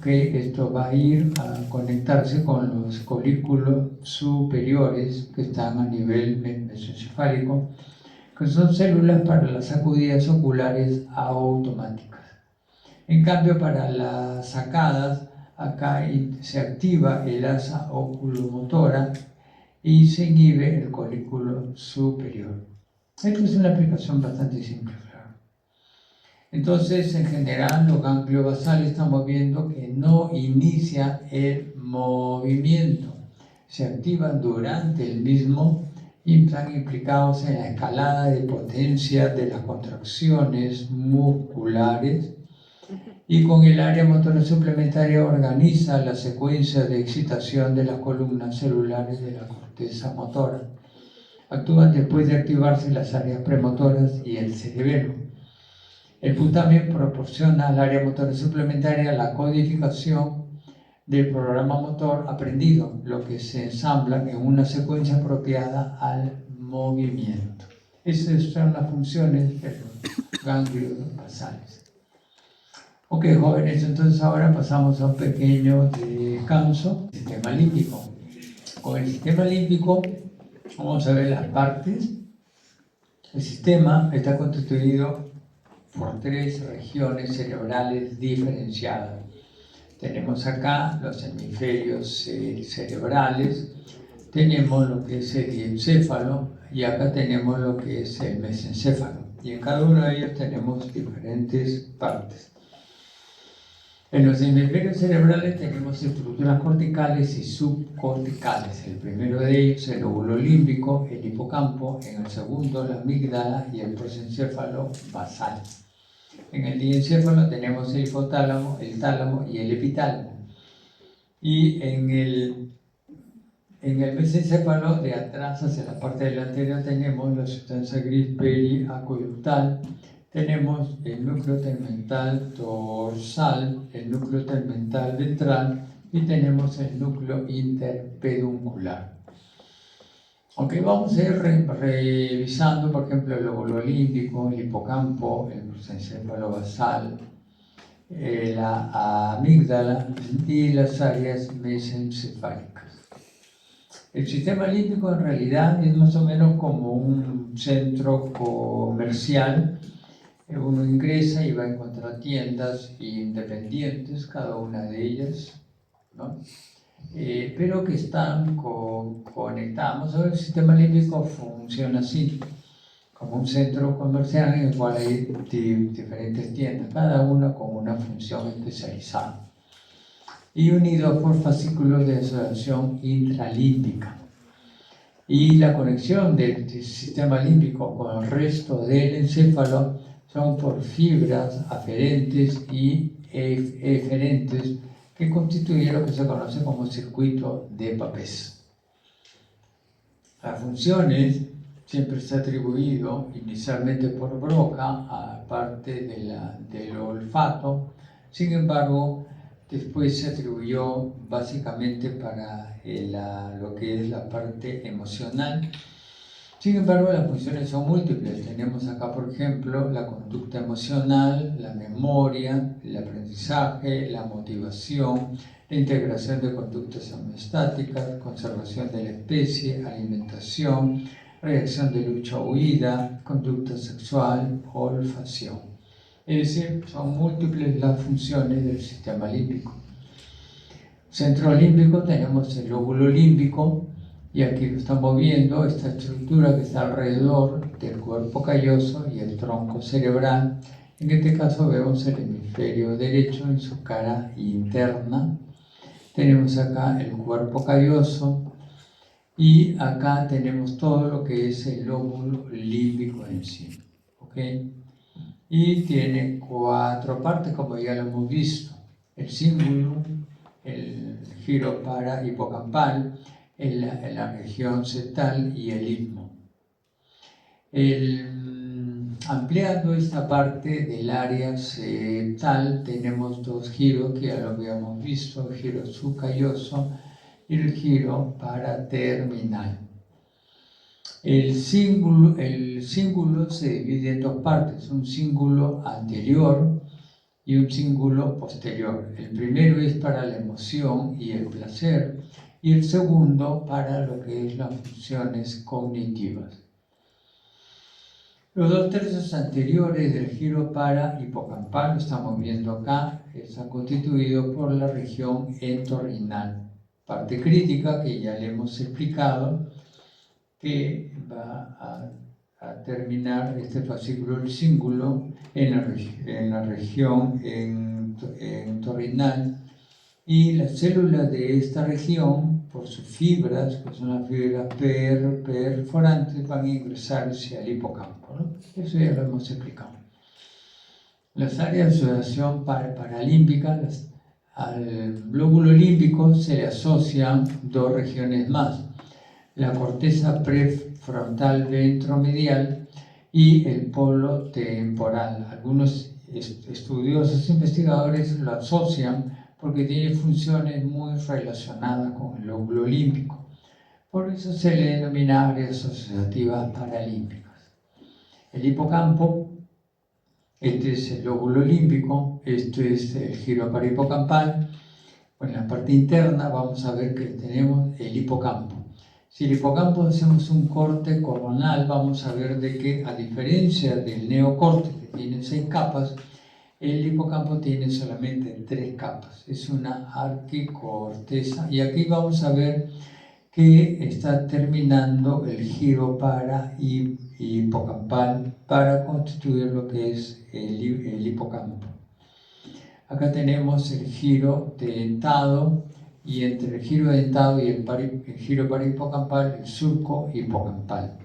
que esto va a ir a conectarse con los colículos superiores que están a nivel mesencefálico, que son células para las sacudidas oculares automáticas. En cambio, para las sacadas, acá se activa el asa oculomotora y se inhibe el colículo superior. Esto es una aplicación bastante simple, claro. Entonces, en general, los ganglios basales estamos viendo que no inicia el movimiento. Se activan durante el mismo y están implicados en la escalada de potencia de las contracciones musculares, y con el área motora suplementaria organiza la secuencia de excitación de las columnas celulares de la corteza motora. Actúan después de activarse las áreas premotoras y el cerebelo. El putamen proporciona al área motora suplementaria la codificación del programa motor aprendido, lo que se ensambla en una secuencia apropiada al movimiento. Esas son las funciones de los ganglios basales. Ok, jóvenes, entonces ahora pasamos a un pequeño descanso. Sistema límbico. Con el sistema límbico vamos a ver las partes. El sistema está constituido por 3 regiones cerebrales diferenciadas. Tenemos acá los hemisferios cerebrales, tenemos lo que es el diencéfalo y acá tenemos lo que es el mesencéfalo. Y en cada uno de ellos tenemos diferentes partes. En los hemisferios cerebrales tenemos estructuras corticales y subcorticales. El primero de ellos, el lóbulo límbico, el hipocampo. En el segundo, la amígdala y el prosencéfalo basal. En el diencéfalo tenemos el hipotálamo, el tálamo y el epitálamo. Y en el mesencéfalo, de atrás hacia la parte delantera, tenemos la sustancia gris periacueductal. Tenemos el núcleo tegmental dorsal, el núcleo tegmental ventral y tenemos el núcleo interpeduncular. Ok, vamos a ir revisando, por ejemplo, el lóbulo límbico, el hipocampo, el prosencéfalo basal, la amígdala y las áreas mesencefálicas. El sistema límbico en realidad es más o menos como un centro comercial. Uno ingresa y va a encontrar tiendas independientes, cada una de ellas, ¿no? Pero que están conectadas. Vamos a ver, el sistema límbico funciona así, como un centro comercial en el cual hay diferentes tiendas, cada una con una función especializada, y unidos por fascículos de asociación intralímbica. Y la conexión del sistema límbico con el resto del encéfalo son por fibras aferentes y eferentes que constituyen lo que se conoce como circuito de Papez. Las funciones siempre se ha atribuido inicialmente por Broca a parte del olfato, sin embargo después se atribuyó básicamente para lo que es la parte emocional. Sin embargo, las funciones son múltiples. Tenemos acá, por ejemplo, la conducta emocional, la memoria, el aprendizaje, la motivación, la integración de conductas homeostáticas, conservación de la especie, alimentación, reacción de lucha o huida, conducta sexual, olfacción. Es decir, son múltiples las funciones del sistema límbico. Centro límbico tenemos el lóbulo límbico, y aquí lo estamos viendo, esta estructura que está alrededor del cuerpo calloso y el tronco cerebral. En este caso vemos el hemisferio derecho en su cara interna. Tenemos acá el cuerpo calloso y acá tenemos todo lo que es el lóbulo límbico en sí. ¿Okay? Y tiene 4 partes, como ya lo hemos visto: el cíngulo, el giro para hipocampal, en la región septal y el istmo. Ampliando esta parte del área septal tenemos 2 giros que ya lo habíamos visto: el giro subcalloso y el giro paraterminal. El cíngulo se divide en 2 partes: un cíngulo anterior y un cíngulo posterior. El primero es para la emoción y el placer, y el segundo para lo que es las funciones cognitivas. Los 2/3 anteriores del giro para hipocampal, lo estamos viendo acá, están constituidos por la región entorrinal. Parte crítica que ya le hemos explicado, que va a terminar este fascículo del cíngulo en la región entorrinal, y las células de esta región, por sus fibras, que son las fibras perforantes, van a ingresarse al hipocampo, ¿no? Eso ya lo hemos explicado. Las áreas de asociación paralímbica, al glóbulo límbico se le asocian dos regiones más: la corteza prefrontal ventromedial y el polo temporal. Algunos estudiosos investigadores lo asocian porque tiene funciones muy relacionadas con el lóbulo límbico. Por eso se le denomina áreas asociativas paralímbicas. El hipocampo, este es el lóbulo límbico, este es el giro parahipocampal. En la parte interna vamos a ver que tenemos el hipocampo. Si el hipocampo hacemos un corte coronal, vamos a ver de que, a diferencia del neocorte, que tiene 6 capas, el hipocampo tiene solamente 3 capas. Es una arquicorteza. Y aquí vamos a ver que está terminando el giro para hipocampal para constituir lo que es el hipocampo. Acá tenemos el giro dentado, y entre el giro dentado y el giro parahipocampal, el surco hipocampal.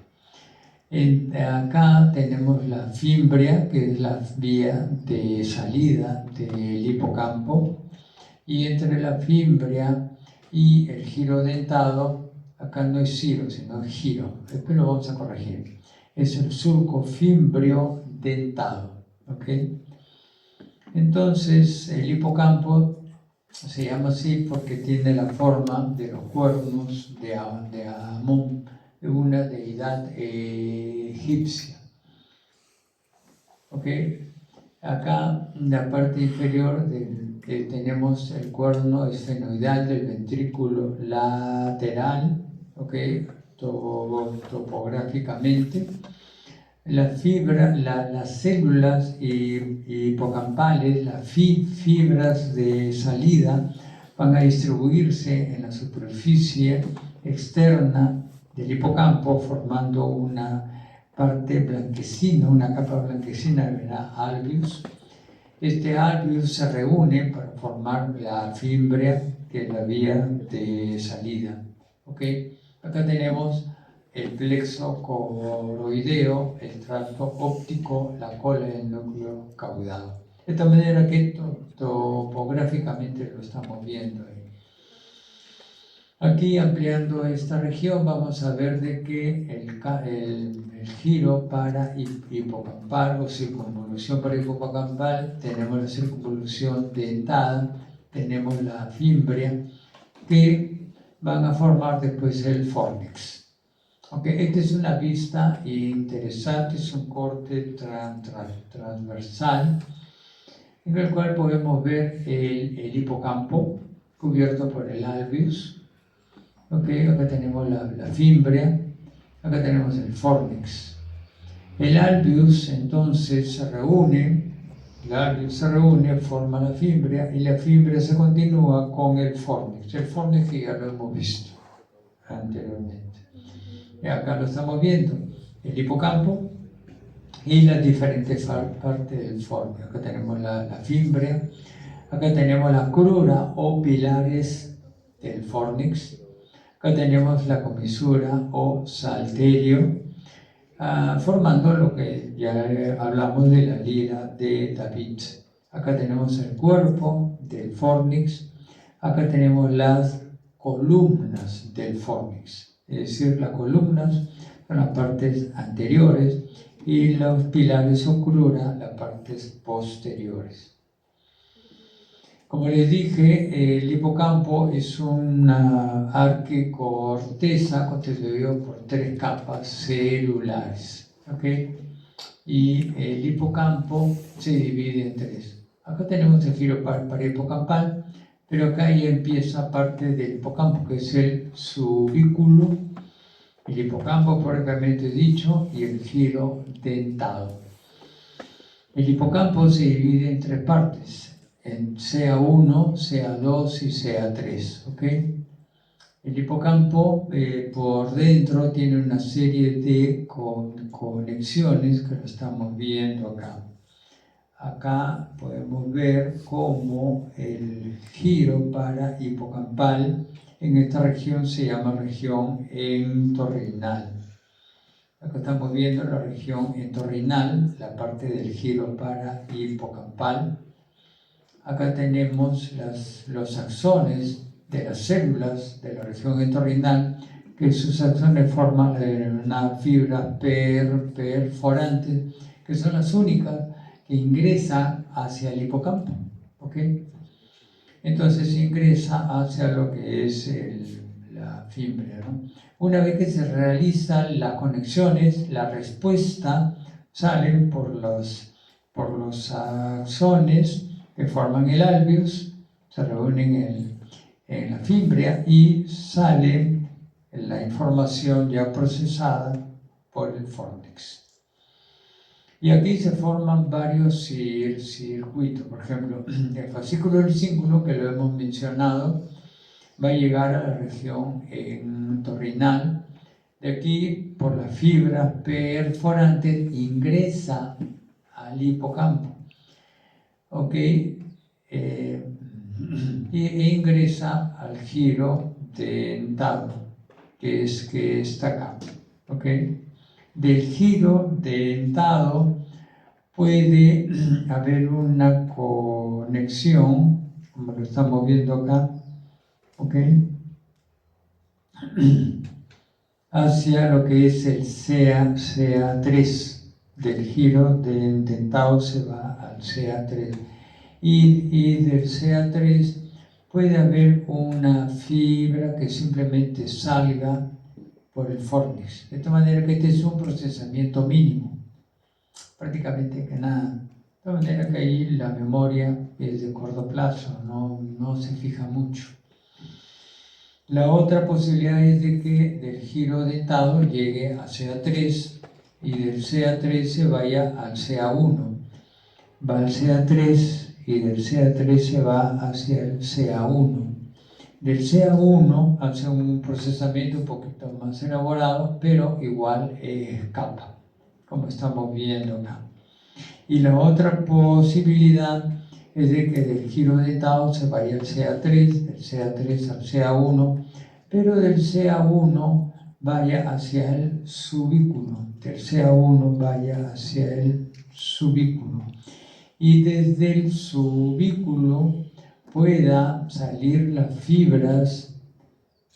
Acá tenemos la fimbria, que es la vía de salida del hipocampo, y entre la fimbria y el giro dentado, acá no es giro, sino giro. Después lo vamos a corregir. Es el surco fimbrio dentado. ¿Okay? Entonces, el hipocampo se llama así porque tiene la forma de los cuernos de Amón, de una deidad egipcia. ¿Okay? Acá, en la parte inferior tenemos el cuerno esfenoidal del ventrículo lateral, ¿okay? Topográficamente. Las células hipocampales, las fibras de salida, van a distribuirse en la superficie externa del hipocampo, formando una parte blanquecina, una capa blanquecina de la alveus. Este alveus se reúne para formar la fimbria, que es la vía de salida. ¿Okay? Acá tenemos el plexo coroideo, el tracto óptico, la cola y el núcleo caudado. De esta manera que topográficamente lo estamos viendo ahí. Aquí, ampliando esta región, vamos a ver de que el giro para hipocampal o circunvolución para hipocampal, tenemos la circunvolución dentada, tenemos la fimbria, que van a formar después el fornix. Okay, esta es una vista interesante, es un corte transversal en el cual podemos ver el hipocampo cubierto por el alveus. Okay, acá tenemos la fimbria, acá tenemos el fornix. El alveus entonces se reúne, forma la fimbria, y la fimbria se continúa con el fornix. El fornix que ya lo hemos visto anteriormente. Y acá lo estamos viendo, el hipocampo y las diferentes partes del fornix. Acá tenemos la fimbria, acá tenemos la crura o pilares del fornix, acá tenemos la comisura o salterio, formando lo que ya hablamos de la lira de David. Acá tenemos el cuerpo del fornix, acá tenemos las columnas del fornix. Es decir, las columnas son las partes anteriores y los pilares o crura las partes posteriores. Como les dije, el hipocampo es una arquicorteza constituida por 3 capas celulares. ¿Okay? Y el hipocampo se divide en 3. Acá tenemos el giro parahipocampal, pero acá ya empieza parte del hipocampo, que es el subículo, el hipocampo propiamente dicho, y el giro dentado. El hipocampo se divide en tres partes, en CA1, CA2 y CA3, ¿ok? El hipocampo por dentro tiene una serie de conexiones que lo estamos viendo acá. Acá podemos ver cómo el giro parahipocampal en esta región se llama región entorrinal. Acá estamos viendo la región entorrinal, la parte del giro parahipocampal. Acá tenemos los axones de las células de la región entorrinal, que sus axones forman una fibra perforante, que son las únicas que ingresan hacia el hipocampo. ¿Ok? Entonces ingresa hacia lo que es la fibra, ¿no? Una vez que se realizan las conexiones, la respuesta sale por los axones que forman el alveus, se reúnen en la fibra y sale la información ya procesada por el fornix. Y aquí se forman varios circuitos. Por ejemplo, el fascículo del cíngulo, que lo hemos mencionado, va a llegar a la región entorrinal. De aquí, por la fibra perforante, ingresa al hipocampo. ¿Ok? E ingresa al giro dentado, que está acá. ¿Ok? Del giro dentado puede haber una conexión, como lo estamos viendo acá, ¿ok? Hacia lo que es el CA3. Del giro dentado se va al CA3. Y del CA3 puede haber una fibra que simplemente salga por el fornix. De tal manera que este es un procesamiento mínimo, prácticamente que nada. De tal manera que ahí la memoria es de corto plazo, no se fija mucho. La otra posibilidad es de que del giro dentado llegue a CA3 y del CA3 se vaya al CA1. Va al CA3 y del CA3 se va hacia el CA1. Del CA1 hace un procesamiento un poquito más elaborado, pero igual escapa, como estamos viendo acá. Y la otra posibilidad es de que del giro dentado se vaya al CA3, del CA3 al CA1, pero del CA1 vaya hacia el subículo, del CA1 vaya hacia el subículo. Y desde el subículo pueda salir las fibras,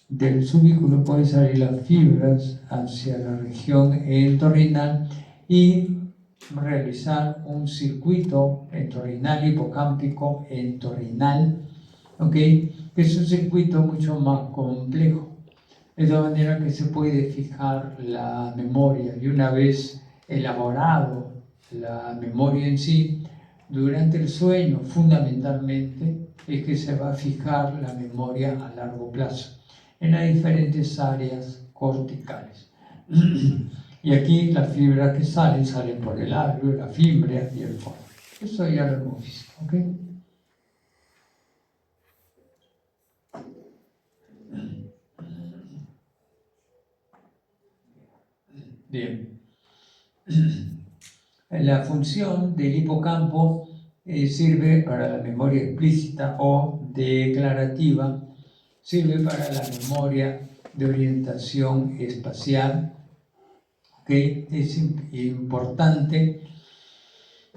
del subículo pueden salir las fibras hacia la región entorrinal y realizar un circuito entorrinal hipocámpico entorrinal, ¿ok? Que es un circuito mucho más complejo, de tal manera que se puede fijar la memoria y una vez elaborado la memoria en sí, durante el sueño fundamentalmente es que se va a fijar la memoria a largo plazo en las diferentes áreas corticales. Y aquí las fibras que salen por el alveo, la fibra y el fondo. Eso ya lo hemos visto, ¿ok? Bien. La función del hipocampo sirve para la memoria explícita o declarativa, sirve para la memoria de orientación espacial, que es importante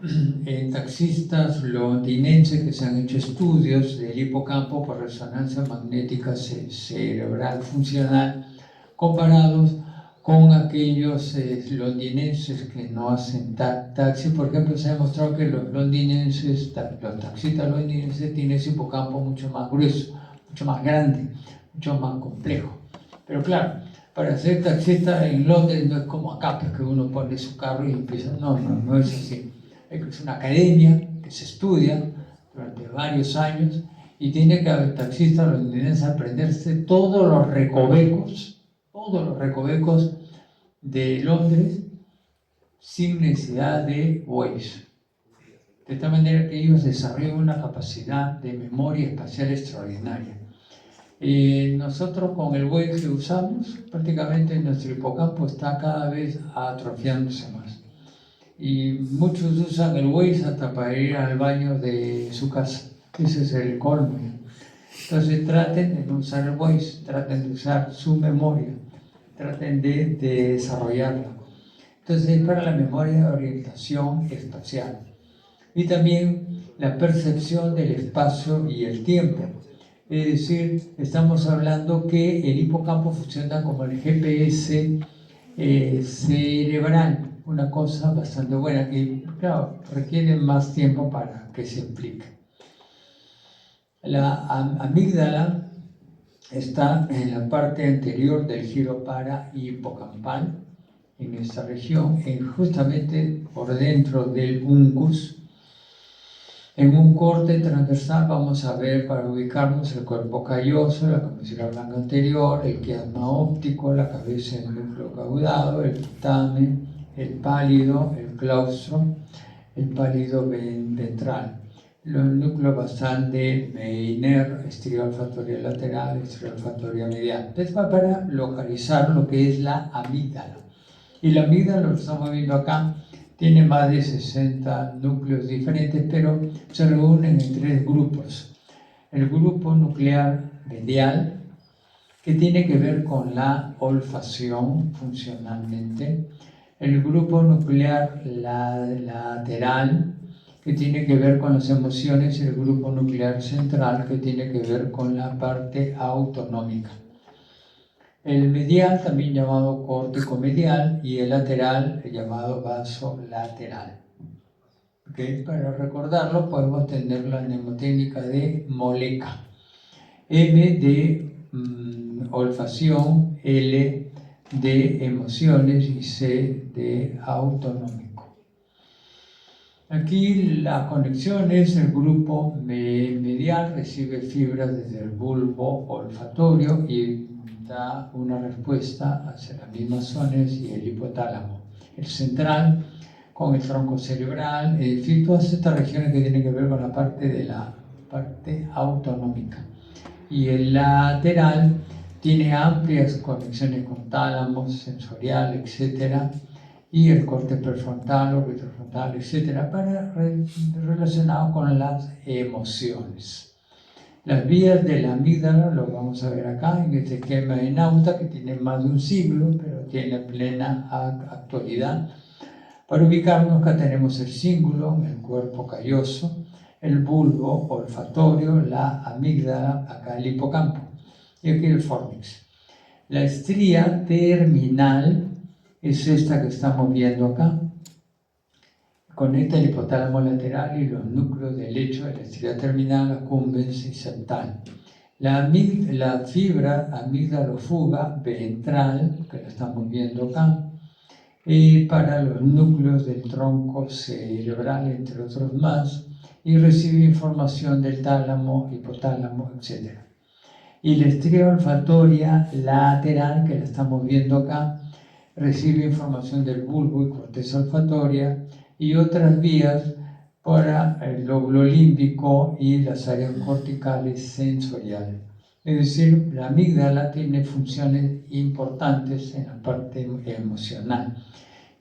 en taxistas londinenses que se han hecho estudios del hipocampo por resonancia magnética cerebral funcional comparados con aquellos londinenses que no hacen taxi. Por ejemplo, se ha demostrado que los londinenses, los taxistas londinenses tienen ese hipocampo mucho más grueso, mucho más grande, mucho más complejo. Pero claro, para ser taxista en Londres no es como acá, pues que uno pone su carro y empieza. No es así. Es una academia que se estudia durante varios años y tiene que el taxista o londinense aprenderse todos los recovecos de Londres sin necesidad de Waze. De tal manera que ellos desarrollan una capacidad de memoria espacial extraordinaria. Nosotros con el Waze que usamos, prácticamente nuestro hipocampo está cada vez atrofiándose más. Y muchos usan el Waze hasta para ir al baño de su casa. Ese es el colmo. Entonces traten de no usar el Waze, traten de usar su memoria, traten de desarrollarla. Entonces es para la memoria de orientación espacial. Y también la percepción del espacio y el tiempo. Es decir, estamos hablando que el hipocampo funciona como el GPS cerebral, una cosa bastante buena que, claro, requiere más tiempo para que se explique. La amígdala está en la parte anterior del giro parahipocampal, en esta región, justamente por dentro del uncus. En un corte transversal vamos a ver, para ubicarnos, el cuerpo calloso, la cabecera blanca anterior, el quiasma óptico, la cabeza del núcleo caudado, el putamen, el pálido, el claustro, el pálido ventral. Los núcleos basal de Meiner, estría olfatoria lateral, estría olfatoria medial. Entonces va para localizar lo que es la amígdala. Y la amígdala, lo estamos viendo acá, tiene más de 60 núcleos diferentes, pero se reúnen en 3 grupos. El grupo nuclear medial, que tiene que ver con la olfacción funcionalmente. El grupo nuclear lateral, que tiene que ver con las emociones. Y el grupo nuclear central, que tiene que ver con la parte autonómica. El medial, también llamado córtex medial, y el lateral, llamado vaso lateral. ¿Okay? Para recordarlo, podemos tener la mnemotécnica de Moleca. M de olfacción, L de emociones y C de autonómico. Aquí la conexión es el grupo medial, recibe fibras desde el bulbo olfatorio y da una respuesta hacia las mismas zonas y el hipotálamo. El central con el tronco cerebral, es decir, todas estas regiones que tienen que ver con la parte autonómica. Y el lateral tiene amplias conexiones con tálamo, sensorial, etc. Y el corte prefrontal o retrofrontal, etc. Relacionado con las emociones. Las vías de la amígdala, lo vamos a ver acá en este esquema de Nauta, que tiene más de un siglo, pero tiene plena actualidad. Para ubicarnos, acá tenemos el cíngulo, el cuerpo calloso, el bulbo olfatorio, la amígdala, acá el hipocampo, y aquí el fórnix. La estría terminal es esta que estamos viendo acá. Conecta el hipotálamo lateral y los núcleos del lecho de la estría terminal, accumbens y septal. La fibra amígdalo-fuga ventral, que la estamos viendo acá, para los núcleos del tronco cerebral, entre otros más, y recibe información del tálamo, hipotálamo, etc. Y la estría olfatoria lateral, que la estamos viendo acá, recibe información del bulbo y corteza olfatoria y otras vías para el lóbulo límbico y las áreas corticales sensoriales. Es decir, la amígdala tiene funciones importantes en la parte emocional,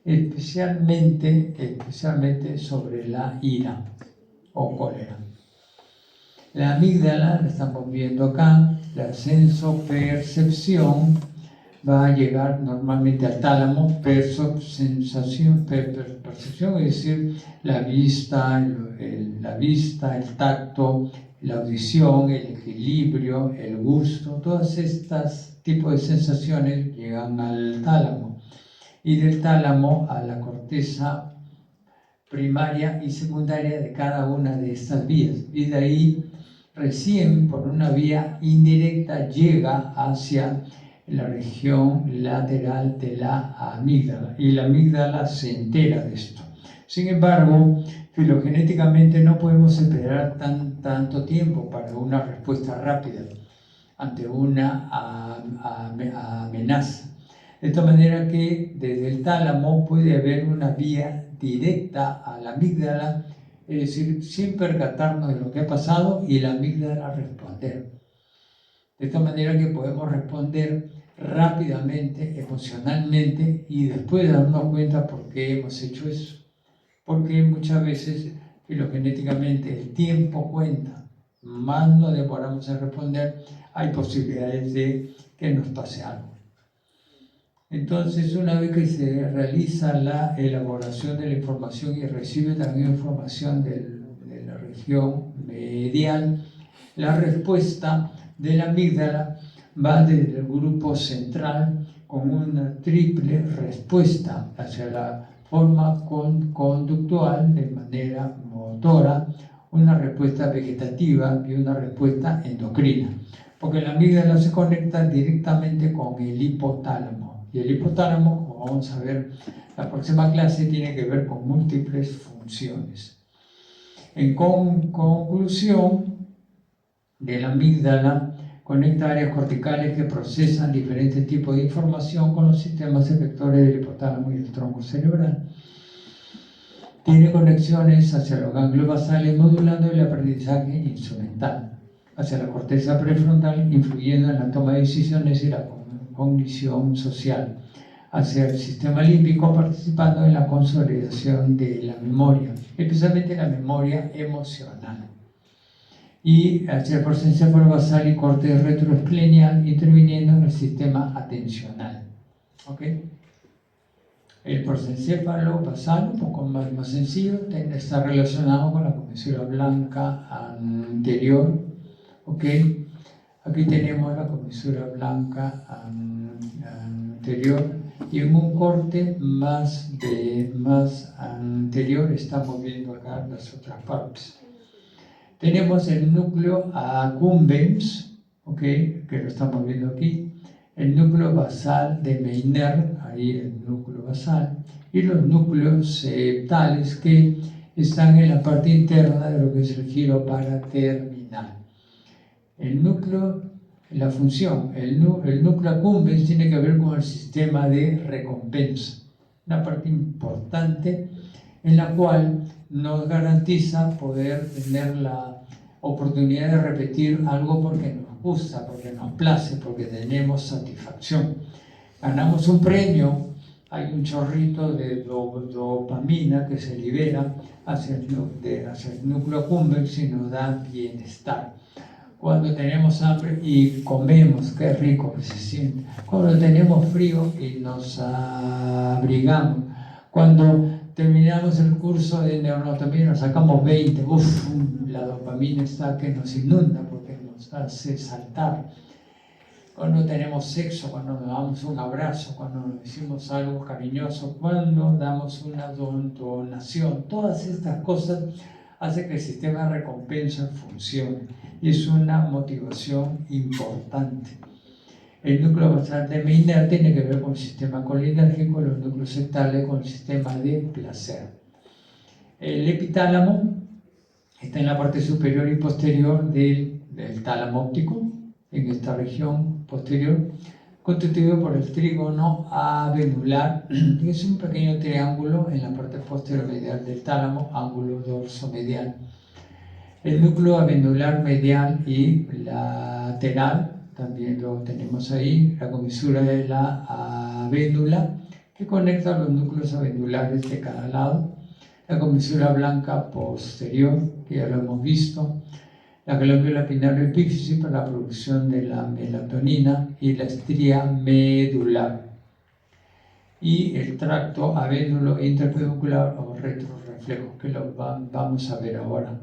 especialmente sobre la ira o cólera. La amígdala, la estamos viendo acá, la sensopercepción va a llegar normalmente al tálamo, percepción, es decir, la vista, el tacto, la audición, el equilibrio, el gusto, todas estas tipos de sensaciones llegan al tálamo. Y del tálamo a la corteza primaria y secundaria de cada una de estas vías. Y de ahí, recién por una vía indirecta, llega hacia la región lateral de la amígdala. Y la amígdala se entera de esto. Sin embargo, Filogenéticamente no podemos esperar tanto tiempo para una respuesta rápida ante una amenaza. De esta manera que desde el tálamo puede haber una vía directa a la amígdala, es decir, sin percatarnos de lo que ha pasado y la amígdala responder. De esta manera que podemos responder rápidamente, emocionalmente, y después darnos cuenta por qué hemos hecho eso. Porque muchas veces, filogenéticamente, el tiempo cuenta. Más nos demoramos en responder, hay posibilidades de que nos pase algo. Entonces, una vez que se realiza la elaboración de la información y recibe también información de la región medial, la respuesta de la amígdala va desde el grupo central con una triple respuesta hacia la forma conductual de manera motora, una respuesta vegetativa y una respuesta endocrina, porque la amígdala se conecta directamente con el hipotálamo. Y el hipotálamo, como vamos a ver la próxima clase, tiene que ver con múltiples funciones. En conclusión, de la amígdala conecta áreas corticales que procesan diferentes tipos de información con los sistemas efectores del hipotálamo y el tronco cerebral. Tiene conexiones hacia los ganglios basales, modulando el aprendizaje instrumental, hacia la corteza prefrontal, influyendo en la toma de decisiones y la cognición social, hacia el sistema límbico, participando en la consolidación de la memoria, especialmente la memoria emocional, y hacia el prosencéfalo basal y corte retroesplenial, interviniendo en el sistema atencional. ¿Okay? El prosencéfalo basal, un poco más sencillo, está relacionado con la comisura blanca anterior. ¿Okay? Aquí tenemos la comisura blanca anterior, y en un corte más anterior estamos viendo acá las otras partes. Tenemos el núcleo accumbens, ¿okay? Que lo estamos viendo aquí, el núcleo basal de Meynert, ahí el núcleo basal, y los núcleos septales que están en la parte interna de lo que es el giro paraterminal. El núcleo, la función, el núcleo accumbens tiene que ver con el sistema de recompensa, una parte importante en la cual nos garantiza poder tener la oportunidad de repetir algo porque nos gusta, porque nos place, porque tenemos satisfacción. Ganamos un premio, hay un chorrito de dopamina que se libera hacia el núcleo accumbens y nos da bienestar. Cuando tenemos hambre y comemos, qué rico que se siente. Cuando tenemos frío y nos abrigamos. Cuando terminamos el curso de neuroanatomía, nos sacamos 20, la dopamina está que nos inunda porque nos hace saltar. Cuando tenemos sexo, cuando nos damos un abrazo, cuando nos decimos algo cariñoso, cuando damos una donación, todas estas cosas hacen que el sistema de recompensa funcione. Y es una motivación importante. El núcleo basal de Meynert tiene que ver con el sistema colinérgico, los núcleos septales con el sistema de placer. El epitálamo está en la parte superior y posterior del tálamo óptico, en esta región posterior, constituido por el trígono avenular, que es un pequeño triángulo en la parte posterior medial del tálamo, ángulo dorsomedial. El núcleo avenular medial y lateral también lo tenemos ahí, la comisura de la avénula, que conecta los núcleos avenulares de cada lado, la comisura blanca posterior, que ya lo hemos visto, la glándula pineal epífisis para la producción de la melatonina y la estría medular, y el tracto avénulo interpeduncular o retroreflejo, que lo vamos a ver ahora.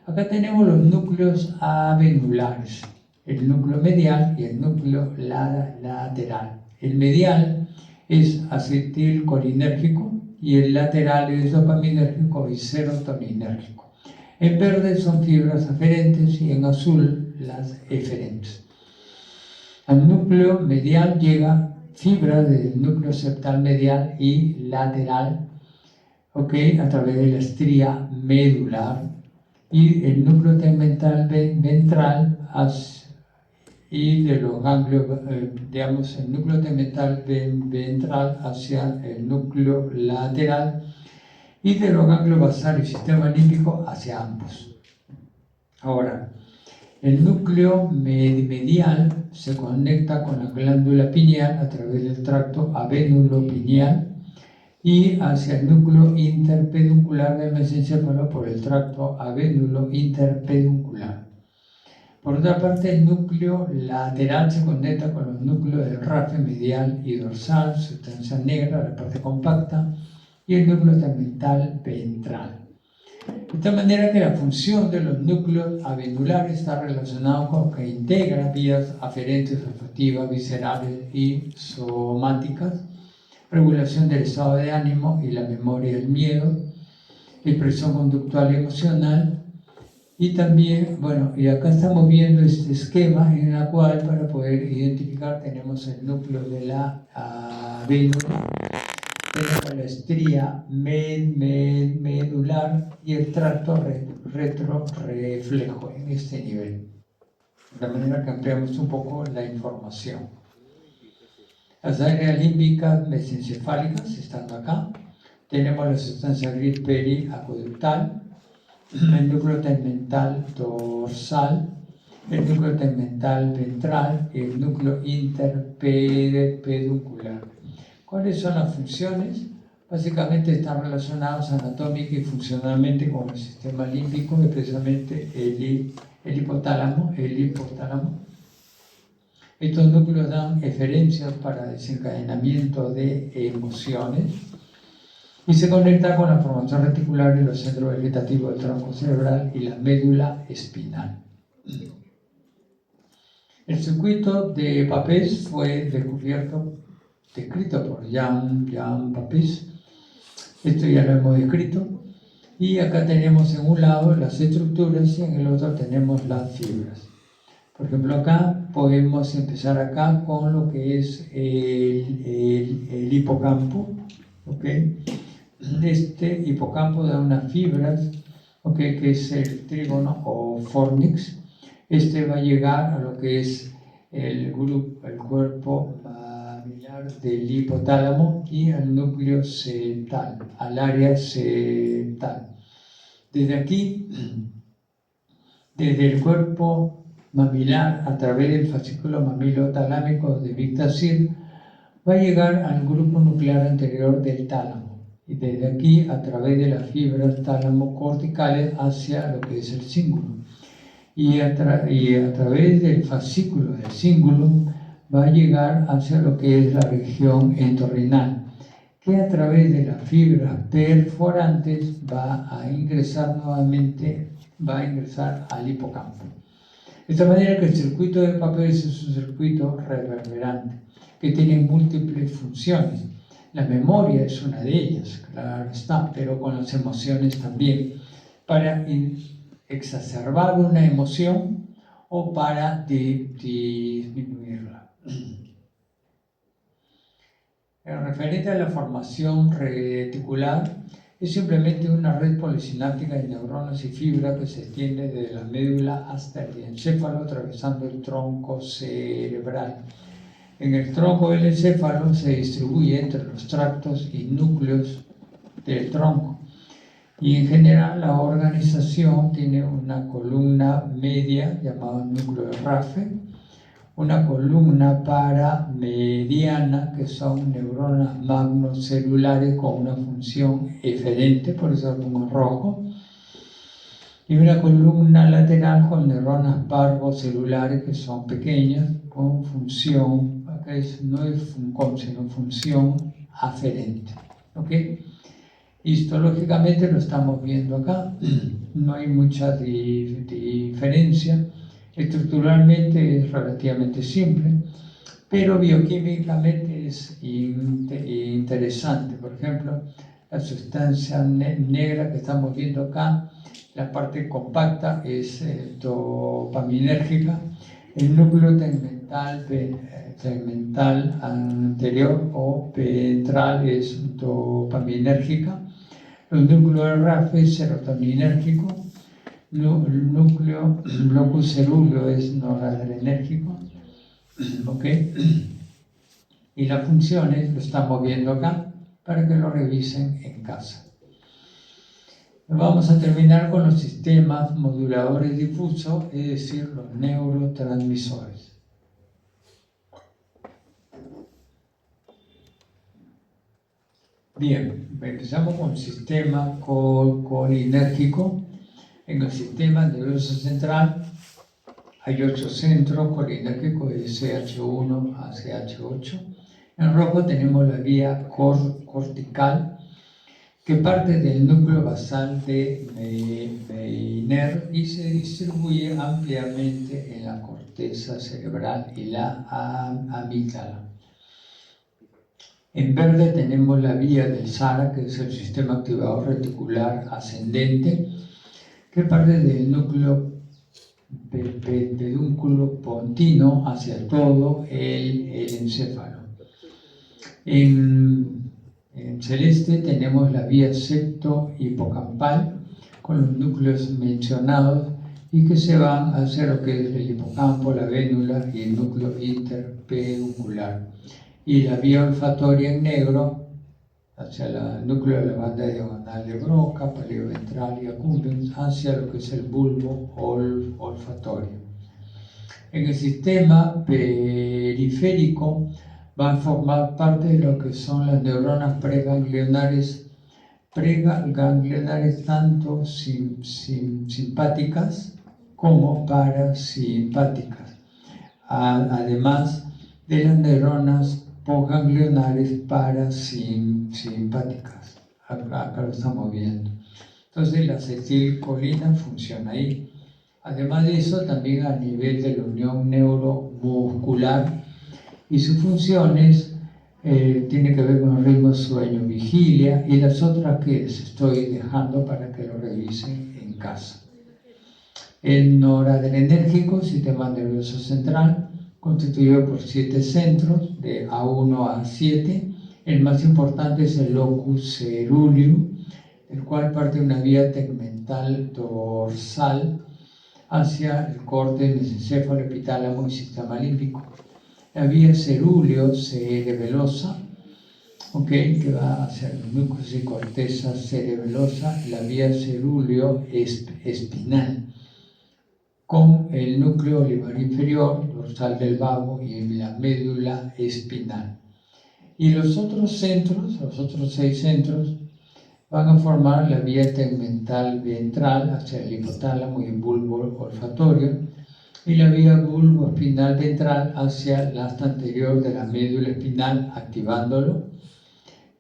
Acá tenemos los núcleos avenulares, el núcleo medial y el núcleo lateral. El medial es acetilcolinérgico y el lateral es dopaminérgico y serotoninérgico. En verde son fibras aferentes y en azul las eferentes. Al núcleo medial llega fibra del núcleo septal medial y lateral, ¿ok? A través de la estría medular, y el núcleo tegmental ventral y de los ganglios, digamos, el núcleo tegmental ventral hacia el núcleo lateral y de los ganglios basales y sistema límbico hacia ambos. Ahora, el núcleo medial se conecta con la glándula pineal a través del tracto avénulo pineal y hacia el núcleo interpeduncular del mesencéfalo por el tracto avénulo interpeduncular. Por otra parte, el núcleo lateral se conecta con los núcleos del rafe medial y dorsal, sustancia negra, la parte compacta, y el núcleo tegmental ventral. De tal manera que la función de los núcleos avenulares está relacionada con que integra vías aferentes, olfativas, viscerales y somáticas, regulación del estado de ánimo y la memoria del miedo, expresión conductual y emocional, y también, bueno, y acá estamos viendo este esquema en el cual para poder identificar tenemos el núcleo de la avénula, tenemos la estría medular y el tracto retroreflejo en este nivel. De manera que ampliamos un poco la información. Las áreas límbicas mesencefálicas están acá. Tenemos la sustancia gris periacueductal, el núcleo tegmental dorsal, el núcleo tegmental ventral y el núcleo interpeduncular. ¿Cuáles son las funciones? Básicamente están relacionados anatómica y funcionalmente con el sistema límbico, especialmente el hipotálamo. Estos núcleos dan eferencias para desencadenamiento de emociones y se conecta con la formación reticular y los centros vegetativos del tronco cerebral y la médula espinal. El circuito de Papez fue descrito por Jan Papez. Esto ya lo hemos descrito. Y acá tenemos en un lado las estructuras y en el otro tenemos las fibras. Por ejemplo, acá podemos empezar acá con lo que es el hipocampo. ¿Okay? Este hipocampo da unas fibras, ¿okay? Que es el trígono o fornix. Este va a llegar a lo que es el cuerpo mamilar del hipotálamo y al núcleo septal, al área septal. Desde aquí, desde el cuerpo mamilar a través del fascículo mamilotalámico de Victazir, va a llegar al grupo nuclear anterior del tálamo y desde aquí a través de las fibras tálamo-corticales hacia lo que es el cíngulo. Y a través del fascículo del cíngulo va a llegar hacia lo que es la región entorrinal, que a través de las fibras perforantes va a ingresar al hipocampo. De esta manera que el circuito de Papez es un circuito reverberante, que tiene múltiples funciones. La memoria es una de ellas, claro está, pero con las emociones también, para exacerbar una emoción o para disminuirla. En referente a la formación reticular, es simplemente una red polisináptica de neuronas y fibras que se extiende desde la médula hasta el encéfalo, atravesando el tronco cerebral. En el tronco del encéfalo se distribuye entre los tractos y núcleos del tronco. Y en general la organización tiene una columna media llamada núcleo de Rafe, una columna paramediana que son neuronas magnocelulares con una función eferente, por eso lo pongo en rojo, y una columna lateral con neuronas parvocelulares que son pequeñas con función, no es funcom, sino función aferente. ¿Okay? Histológicamente lo estamos viendo acá, no hay mucha diferencia, estructuralmente es relativamente simple, pero bioquímicamente es interesante. Por ejemplo, la sustancia negra que estamos viendo acá, la parte compacta es dopaminérgica, el núcleo tegmental anterior o ventral es dopaminérgica. Los núcleos RAF serotoninérgico, núcleo locus cerúleo es noradrenérgico, ¿ok? Y las funciones lo estamos viendo acá para que lo revisen en casa. Vamos a terminar con los sistemas moduladores difusos, es decir, los neurotransmisores. Bien, empezamos con el sistema colinérgico. En el sistema nervioso central hay 8 centros colinérgicos de CH1 a CH8. En rojo tenemos la vía cortical, que parte del núcleo basal de Meiner y se distribuye ampliamente en la corteza cerebral y la amígdala. En verde tenemos la vía del SARA, que es el sistema activador reticular ascendente, que parte del núcleo pedúnculo pontino hacia todo el encéfalo. En celeste tenemos la vía septo-hipocampal con los núcleos mencionados y que se van hacia lo que es el hipocampo, la vénula y el núcleo interpeduncular. Y la vía olfatoria en negro hacia el núcleo de la banda diagonal de Broca, paleoventral y accumbens hacia lo que es el bulbo olfatorio. En el sistema periférico van a formar parte de lo que son las neuronas preganglionares tanto simpáticas como parasimpáticas, además de las neuronas postganglionares parasimpáticas. Acá lo estamos viendo. Entonces la acetilcolina funciona ahí. Además de eso, también a nivel de la unión neuromuscular, y sus funciones tienen que ver con el ritmo sueño-vigilia y las otras que les estoy dejando para que lo revisen en casa. El noradrenérgico, sistema nervioso central, constituido por 7 centros, de A1 a A7. El más importante es el locus coeruleus, el cual parte de una vía tegmental dorsal hacia el corte mesencéfalo, epitálamo y sistema límbico. La vía cerúleo cerebelosa, que va hacia los núcleos y corteza cerebelosa, la vía cerúleo espinal, con el núcleo olivar inferior, dorsal del vago y la médula espinal. Y los otros 6 centros, van a formar la vía tegmental ventral hacia el hipotálamo y el bulbo olfatorio, y la vía bulbo espinal ventral hacia el asta anterior de la médula espinal, activándolo.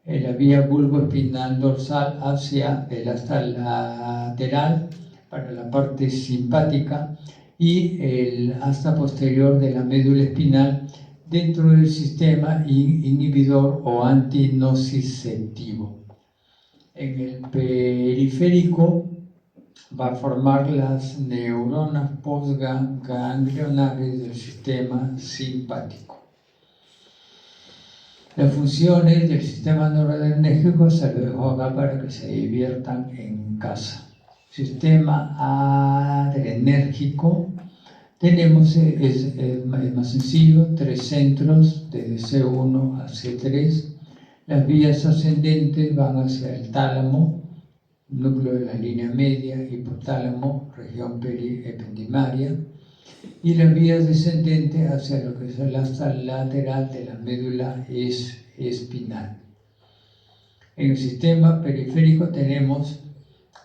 La vía bulbo espinal dorsal hacia el asta lateral para la parte simpática y el asta posterior de la médula espinal dentro del sistema inhibidor o antinociceptivo. En el periférico va a formar las neuronas postganglionares del sistema simpático. Las funciones del sistema noradrenérgico se lo dejo acá para que se diviertan en casa. Sistema adrenérgico, tenemos, es más sencillo, 3 centros desde C1 a C3. Las vías ascendentes van hacia el tálamo, núcleo de la línea media, hipotálamo, región periependimaria, y las vías descendentes hacia lo que es el asta lateral de la médula espinal. En el sistema periférico tenemos,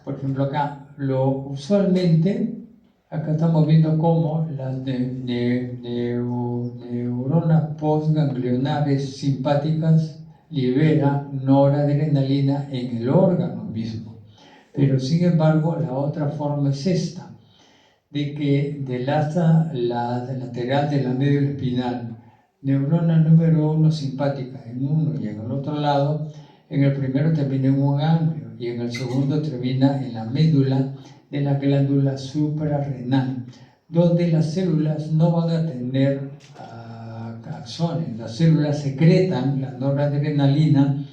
por ejemplo acá, usualmente, acá estamos viendo cómo las neuronas postganglionares simpáticas liberan noradrenalina en el órgano mismo. Pero sin embargo, la otra forma es esta, de que del asta lateral de la médula espinal, neurona número 1 simpática en uno y en el otro lado, en el primero termina en un ganglio y en el segundo termina en la médula de la glándula suprarrenal, donde las células no van a tener axones. Las células secretan la noradrenalina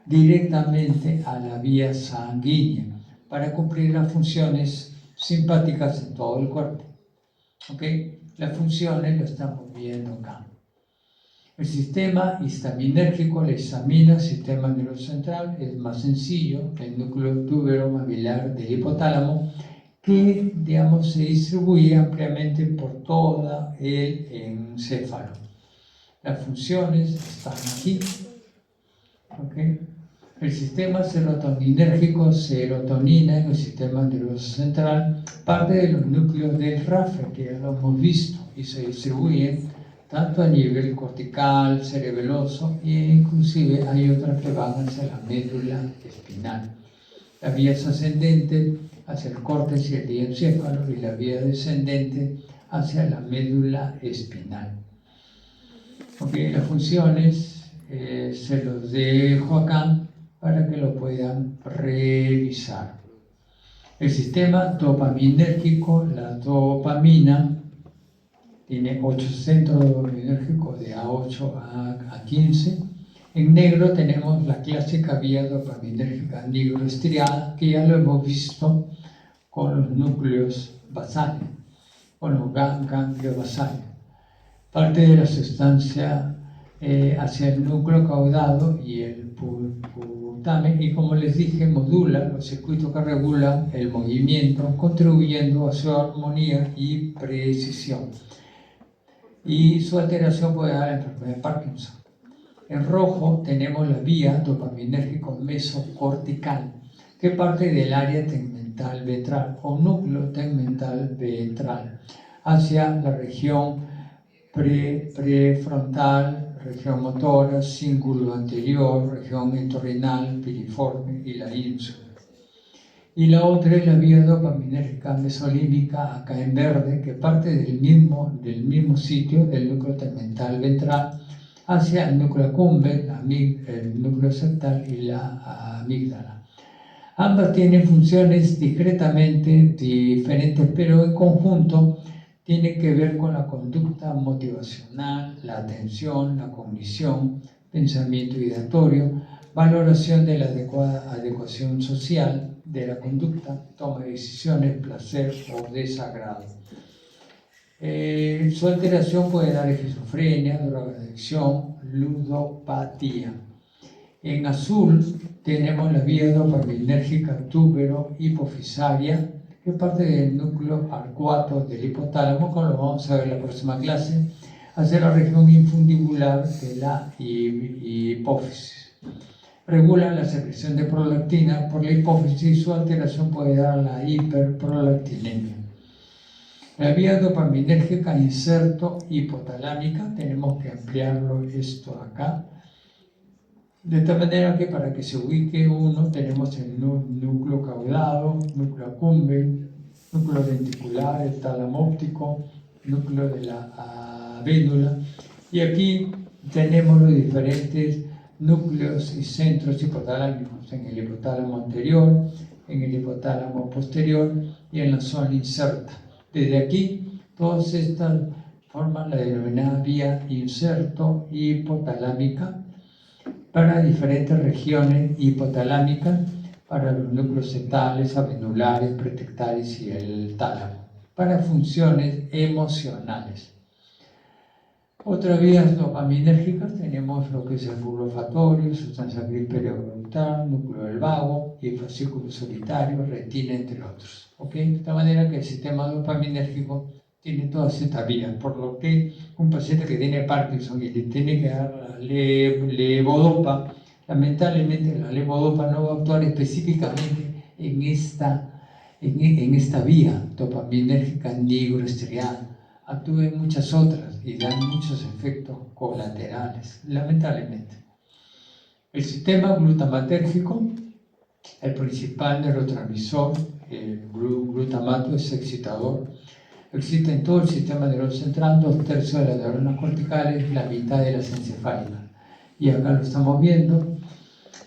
directamente a la vía sanguínea para cumplir las funciones simpáticas en todo el cuerpo. ¿Ok? Las funciones lo estamos viendo acá. El sistema histaminérgico, la histamina, sistema nervioso central, es más sencillo que el núcleo tubero-maxilar del hipotálamo, que, digamos, se distribuye ampliamente por todo el encéfalo. Las funciones están aquí. ¿Okay? El sistema serotoninérgico, serotonina en el sistema nervioso central, parte de los núcleos del RAFE, que ya lo hemos visto, y se distribuyen tanto a nivel cortical, cerebeloso, e inclusive hay otras que van hacia la médula espinal. La vía es ascendente hacia el córtex y el diencéfalo, y la vía descendente hacia la médula espinal. Okay, las funciones se los dejo acá para que lo puedan revisar. El sistema dopaminérgico, la dopamina, tiene 8 centros dopaminérgicos de A8 a 15. En negro tenemos la clásica vía dopaminérgica nigroestriada, que ya lo hemos visto con los núcleos basales, con los ganglios basales. Parte de la sustancia hacia el núcleo caudado y el putamen, y como les dije, modula los circuitos que regulan el movimiento, contribuyendo a su armonía y precisión. Y su alteración puede dar la enfermedad de Parkinson. En rojo tenemos la vía dopaminérgico mesocortical, que parte del área tegmental ventral o núcleo tegmental ventral hacia la región prefrontal, región motora, cíngulo anterior, región entorrinal, piriforme y la ínsula. Y la otra es la vía dopaminérgica mesolímbica, acá en verde, que parte del mismo sitio, del núcleo tegmental ventral, hacia el núcleo accumbens, el núcleo septal y la amígdala. Ambas tienen funciones discretamente diferentes, pero en conjunto tienen que ver con la conducta motivacional, la atención, la cognición, pensamiento ideatorio, valoración de la adecuación social de la conducta, toma de decisiones, placer o desagrado. Su alteración puede dar esquizofrenia, drogadicción, ludopatía. En azul tenemos la vía dopaminérgica túbero-hipofisaria, que parte del núcleo arcuato del hipotálamo, como lo vamos a ver en la próxima clase, hacia la región infundibular de la hipófisis. Regula la secreción de prolactina por la hipófisis y su alteración puede dar la hiperprolactinemia. La vía dopaminérgica inserto hipotalámica, tenemos que ampliarlo esto acá, de tal manera que para que se ubique uno tenemos el núcleo caudado, núcleo accumbens, núcleo ventricular, el tálamo óptico, núcleo de la vénula, y aquí tenemos los diferentes núcleos y centros hipotalámicos en el hipotálamo anterior, en el hipotálamo posterior y en la zona inserta. Desde aquí, todas estas forman la denominada vía inserto hipotalámica para diferentes regiones hipotalámicas, para los núcleos setales, avenulares, pretectales y el tálamo, para funciones emocionales. Otras vías dopaminérgicas tenemos lo que es el bulbo olfatorio, sustancia gris periorbital, núcleo del vago y el fascículo solitario, retina, entre otros. ¿Okay? De esta manera que el sistema dopaminérgico tiene todas estas vías, por lo que un paciente que tiene Parkinson y le tiene que dar la levodopa, lamentablemente la levodopa no va a actuar específicamente en esta vía dopaminérgica nigroestriada. Actúa en muchas otras y dan muchos efectos colaterales, lamentablemente. El sistema glutamatérgico, el principal neurotransmisor, el glutamato es excitador, excita en todo el sistema nervioso central, 2/3 de las neuronas corticales, la mitad de las encefálicas. Y acá lo estamos viendo.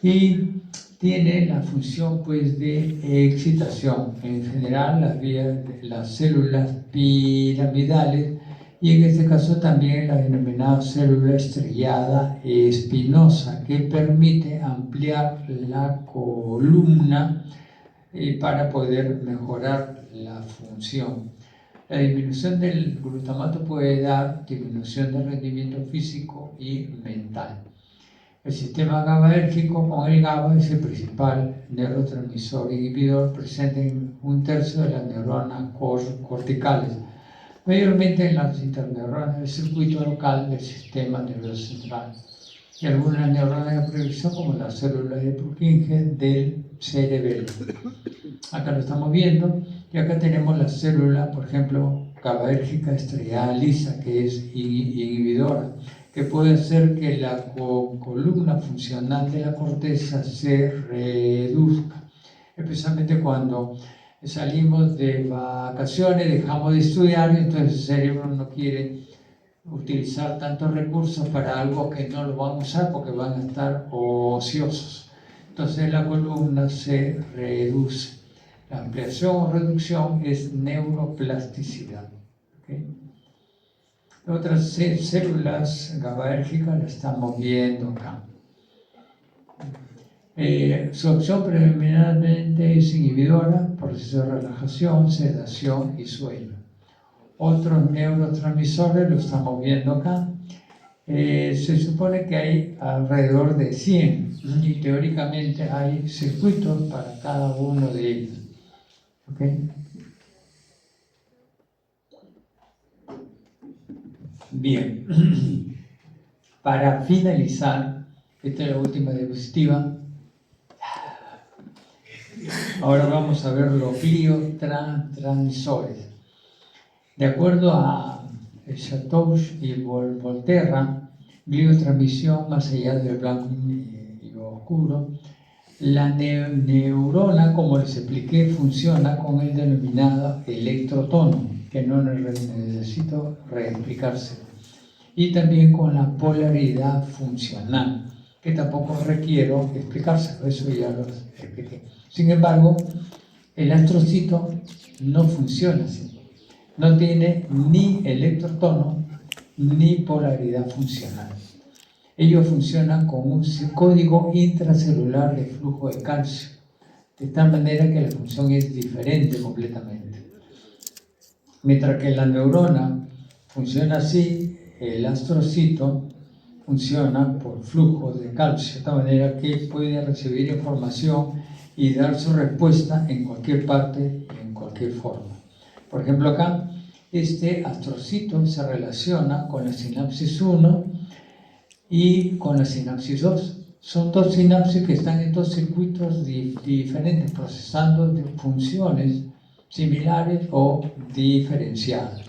Y tiene la función pues de excitación. En general las células piramidales y en este caso también la denominada célula estrellada espinosa, que permite ampliar la columna para poder mejorar la función. La disminución del glutamato puede dar disminución del rendimiento físico y mental. El sistema GABAérgico con el GABA es el principal neurotransmisor inhibidor presente en 1/3 de las neuronas corticales, mayormente en las interneuronas del circuito local del sistema nervioso central y algunas neuronas de proyección como las células de Purkinje del cerebelo. Acá lo estamos viendo y acá tenemos la célula, por ejemplo, GABAérgica estrellada lisa, que es inhibidora, que puede hacer que la columna funcional de la corteza se reduzca, especialmente cuando salimos de vacaciones, dejamos de estudiar y entonces el cerebro no quiere utilizar tantos recursos para algo que no lo van a usar porque van a estar ociosos. Entonces la columna se reduce. La ampliación o reducción es neuroplasticidad. ¿Okay? Otras células GABAérgicas las estamos viendo acá. Su acción predominantemente es inhibidora, proceso de relajación, sedación y sueño. Otros neurotransmisores lo estamos viendo acá. Se supone que hay alrededor de 100 y teóricamente hay circuitos para cada uno de ellos. ¿Okay? Bien, para finalizar, esta es la última diapositiva. Ahora vamos a ver los gliotransmisores. De acuerdo a Chatouche y Volterra, gliotransmisión más allá del blanco y lo oscuro, la neurona, como les expliqué, funciona con el denominado electrotono, que no necesito reexplicárselo, y también con la polaridad funcional, que tampoco requiero explicárselo, eso ya lo expliqué. Sin embargo, el astrocito no funciona así. No tiene ni electrotono ni polaridad funcional. Ellos funcionan con un código intracelular de flujo de calcio, de tal manera que la función es diferente completamente. Mientras que la neurona funciona así, el astrocito funciona por flujo de calcio, de tal manera que puede recibir información y dar su respuesta en cualquier parte, en cualquier forma. Por ejemplo, acá, este astrocito se relaciona con la sinapsis 1 y con la sinapsis 2. Son dos sinapsis que están en dos circuitos diferentes, procesando funciones similares o diferenciadas.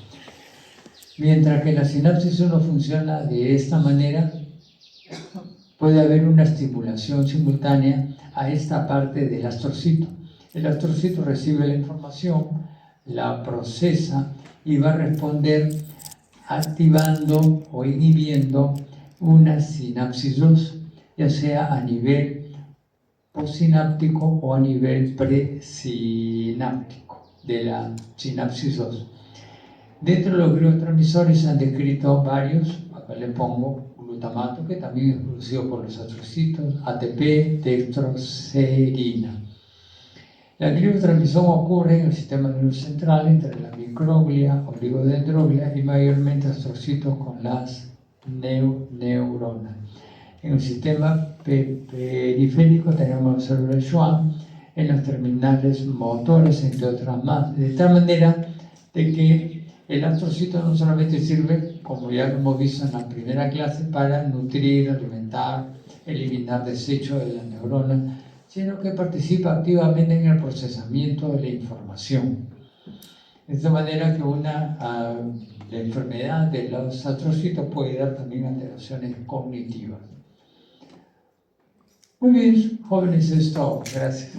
Mientras que la sinapsis 1 funciona de esta manera, puede haber una estimulación simultánea a esta parte del astrocito. El astrocito recibe la información, la procesa y va a responder activando o inhibiendo una sinapsis 2, ya sea a nivel postsináptico o a nivel presináptico de la sinapsis 2. Dentro de los gliotransmisores se han descrito varios, acá le pongo glutamato, que también es producido por los astrocitos, ATP, dextroserina. La gliotransmisión ocurre en el sistema nervioso central entre la microglia, oligodendroglia y mayormente astrocitos con las neuronas. En el sistema periférico tenemos las células Schwann en las terminales motores, entre otras más, de tal manera de que el astrocito no solamente sirve, como ya lo hemos visto en la primera clase, para nutrir, alimentar, eliminar desechos de la neurona, sino que participa activamente en el procesamiento de la información. De esta manera que la enfermedad de los astrocitos puede dar también alteraciones cognitivas. Muy bien, jóvenes, es todo. Gracias.